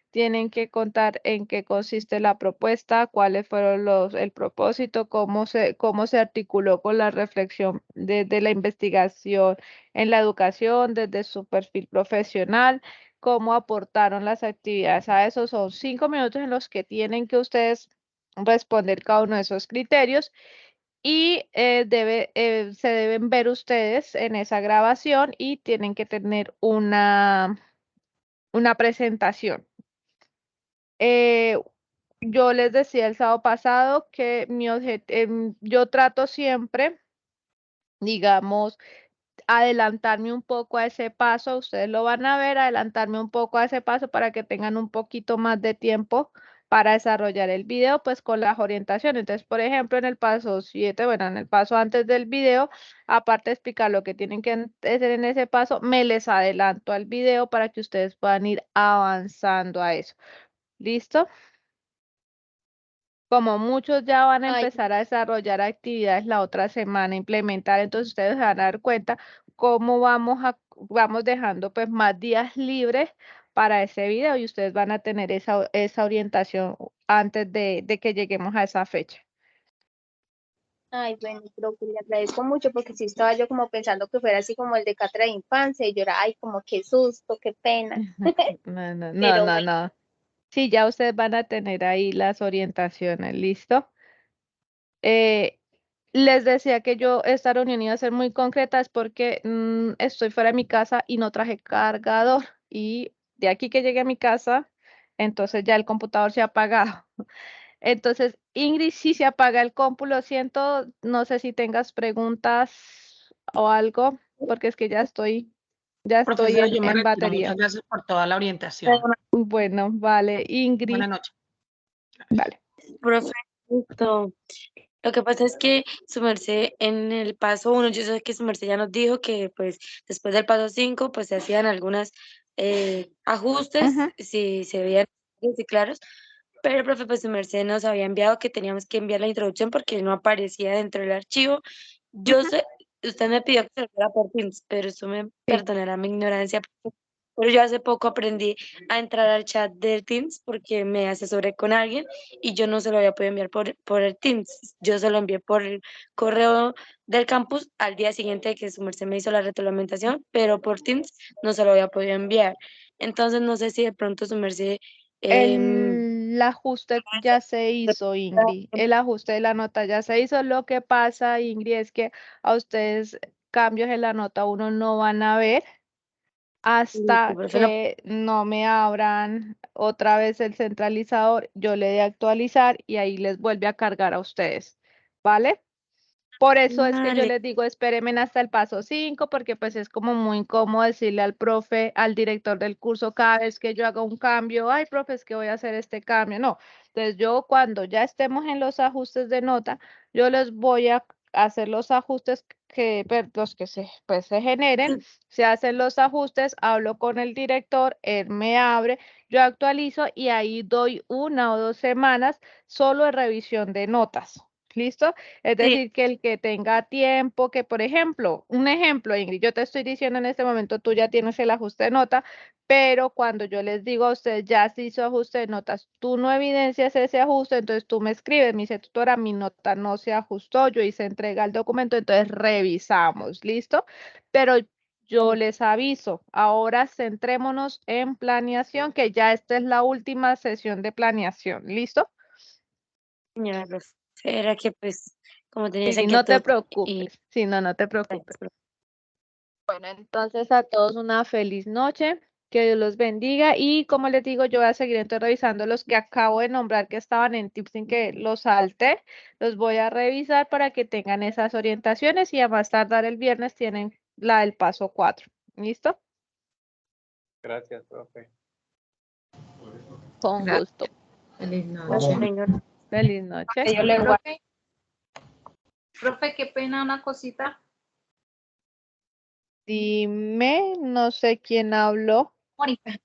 Tienen que contar en qué consiste la propuesta, cuáles fueron el propósito, cómo se articuló con la reflexión desde la investigación en la educación, desde su perfil profesional, cómo aportaron las actividades a eso. Son 5 minutos en los que tienen que ustedes responder cada uno de esos criterios y se deben ver ustedes en esa grabación y tienen que tener una presentación. Eh, yo les decía el sábado pasado que yo trato siempre, digamos, adelantarme un poco a ese paso, ustedes lo van a ver, adelantarme un poco a ese paso para que tengan un poquito más de tiempo para desarrollar el video, pues con las orientaciones. Entonces, por ejemplo, en el paso 7, bueno, en el paso antes del video, aparte de explicar lo que tienen que hacer en ese paso, me les adelanto al video para que ustedes puedan ir avanzando a eso. ¿Listo? Como muchos ya van a Ay, empezar a desarrollar actividades la otra semana, implementar, entonces ustedes se van a dar cuenta cómo vamos dejando pues más días libres para ese video y ustedes van a tener esa orientación antes de que lleguemos a esa fecha. Ay, bueno, profe, le agradezco mucho porque sí estaba yo como pensando que fuera así como el de cátedra de infancia y yo era, ay, como qué susto, qué pena. No, no, no, Pero no, bueno, no. Sí, ya ustedes van a tener ahí las orientaciones, ¿listo? Eh, Les decía que yo esta reunión iba a ser muy concreta, es porque estoy fuera de mi casa y no traje cargador. Y de aquí que llegué a mi casa, entonces ya el computador se ha apagado. Entonces, Ingrid, sí se apaga el compu, lo siento, no sé si tengas preguntas o algo, porque es que ya estoy Profesora, yo me en retiro. Muchas batería. gracias por toda la orientación. Bueno, vale, Ingrid, Buenas noches. vale. Profe, justo. Lo que pasa es que su merced en el paso 1, yo sé que su merced ya nos dijo que pues después del paso 5 pues se hacían algunos ajustes, Ujú, si se veían y claros, pero profe, pues su merced nos había enviado que teníamos que enviar la introducción porque no aparecía dentro del archivo. Yo ujú, sé, usted me pidió que se lo fuera por Teams, pero usted me sí. perdonará mi ignorancia, pero yo hace poco aprendí a entrar al chat de Teams porque me asesoré con alguien y yo no se lo había podido enviar por el Teams. Yo se lo envié por el correo del campus al día siguiente de que su merced me hizo la retroalimentación, pero por Teams no se lo había podido enviar. Entonces no sé si de pronto su merced El ajuste ya se hizo, Ingrid. El ajuste de la nota ya se hizo. Lo que pasa, Ingrid, es que a ustedes cambios en la nota uno no van a ver hasta profe, no. que no me abran otra vez el centralizador. Yo le de actualizar y ahí les vuelve a cargar a ustedes. ¿Vale? Por eso es que yo Vale. les digo, espérenme hasta el paso 5, porque pues es como muy incómodo decirle al profe, al director del curso, cada vez que yo haga un cambio, ay, profe, es que voy a hacer este cambio. No, entonces yo cuando ya estemos en los ajustes de nota, yo les voy a hacer los ajustes los que pues, se generen, se hacen los ajustes, hablo con el director, él me abre, yo actualizo y ahí doy 1 o 2 semanas solo de revisión de notas. ¿Listo? Es Sí, decir, que el que tenga tiempo, que por ejemplo, un ejemplo, Ingrid, yo te estoy diciendo en este momento, tú ya tienes el ajuste de nota, pero cuando yo les digo a ustedes, ya se hizo ajuste de notas, tú no evidencias ese ajuste, entonces tú me escribes, me dice, tutora, mi nota no se ajustó, yo hice entrega al documento, entonces revisamos, ¿listo? Pero yo les aviso, ahora centrémonos en planeación, que ya esta es la última sesión de planeación, ¿listo? señora profe. Era que pues como tenía esa Sí, no te inquietud y preocupes, sí, no, no te preocupes. Bueno, entonces a todos una feliz noche, que Dios los bendiga y como les digo, yo voy a seguir entonces revisando los que acabo de nombrar que estaban en tips sin que los salte, los voy a revisar para que tengan esas orientaciones y a más tardar el viernes tienen la del paso 4. ¿Listo? Gracias, profe. Con Gracias. gusto. Feliz profe, noche. tenga Feliz noche. Yo le profe, qué pena una cosita. Dime, no sé quién habló. Mónica,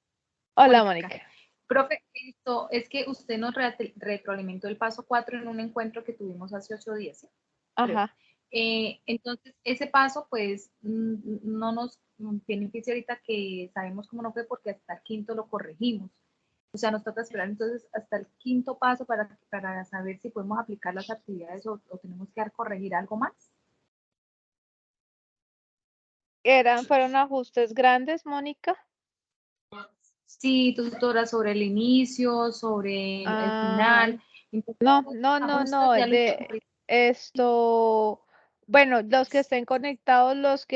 Hola, Mónica. Mónica. Profe, esto es que usted nos retroalimentó el paso 4 en un encuentro que tuvimos hace 8 días, ¿sí? Creo. Ajá. Entonces, ese paso, pues, no nos beneficia ahorita que sabemos cómo no fue porque hasta el quinto lo corregimos. O sea, nos toca esperar entonces hasta el quinto paso para saber si podemos aplicar las actividades o tenemos que corregir algo más. Fueron ajustes grandes, Mónica. Sí, tutora, sobre el inicio, sobre el Ah. final. Entonces, No, esos no, no, ajustes no, ya lo hicimos. de esto, bueno, los que estén conectados,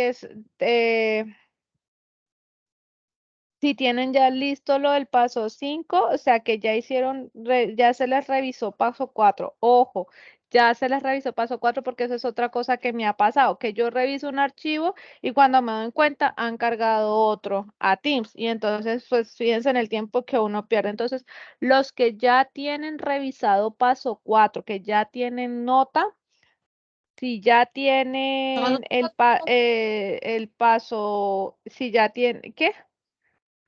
si tienen ya listo lo del paso 5, o sea que ya hicieron, ya se les revisó paso 4. Ojo, ya se les revisó paso 4 porque eso es otra cosa que me ha pasado, que yo reviso un archivo y cuando me doy cuenta han cargado otro a Teams y entonces pues fíjense en el tiempo que uno pierde. Entonces, los que ya tienen revisado paso 4, que ya tienen nota, si ya tienen el paso, si ya tienen, ¿qué?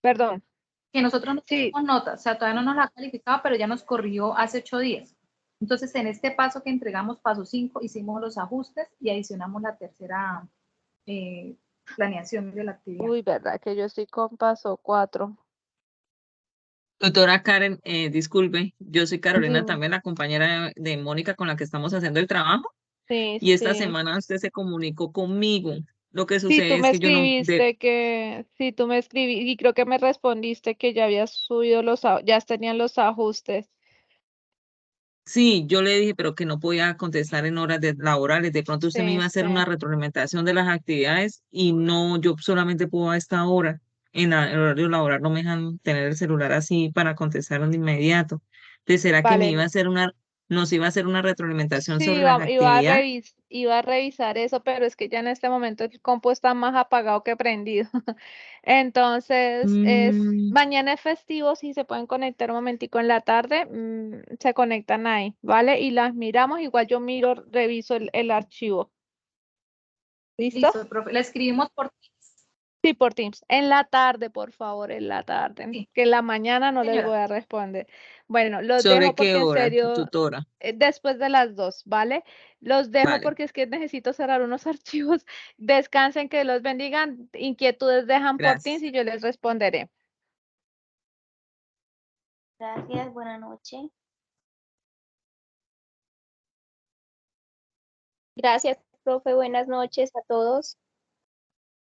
Perdón. Que nosotros no Sí, tenemos nota, o sea, todavía no nos la ha calificado, pero ya nos corrigió hace 8 días. Entonces, en este paso que entregamos, paso 5, hicimos los ajustes y adicionamos la tercera planeación de la actividad. uy, verdad que yo estoy con paso 4. Doctora Karen, disculpe, yo soy Carolina Dime. también, la compañera de Mónica con la que estamos haciendo el trabajo. Sí, y esta sí. semana usted se comunicó conmigo. Lo que Sí, sucede tú es me que yo no, escribiste que, sí, tú me escribí y creo que me respondiste que ya habías subido ya tenían los ajustes. sí, yo le dije, pero que no podía contestar en horas laborales. De pronto usted me Sí, iba a hacer sí. una retroalimentación de las actividades y no, yo solamente puedo a esta hora. El horario laboral no me dejan tener el celular así para contestar de inmediato. Entonces, ¿será que me iba a Vale. hacer nos iba a hacer una retroalimentación Sí, sobre las actividades? iba a revisar eso, pero es que ya en este momento el compu está más apagado que prendido. Entonces, Mm, mañana es festivo, si se pueden conectar un momentico en la tarde, se conectan ahí, ¿vale? Y las miramos, igual yo miro, reviso el archivo. ¿Listo? Listo, profe. La escribimos por Teams. Sí, por Teams. En la tarde, por favor, en la tarde. Sí, Que en la mañana no les señora. voy a responder. Bueno, los ¿Sobre dejo qué porque en hora, serio, tutora? después de las 2, ¿vale? Los dejo Vale, porque es que necesito cerrar unos archivos. Descansen, que los bendigan. Inquietudes dejan por Teams gracias. y yo les responderé. Gracias, buenas noches. Gracias, profe, buenas noches a todos.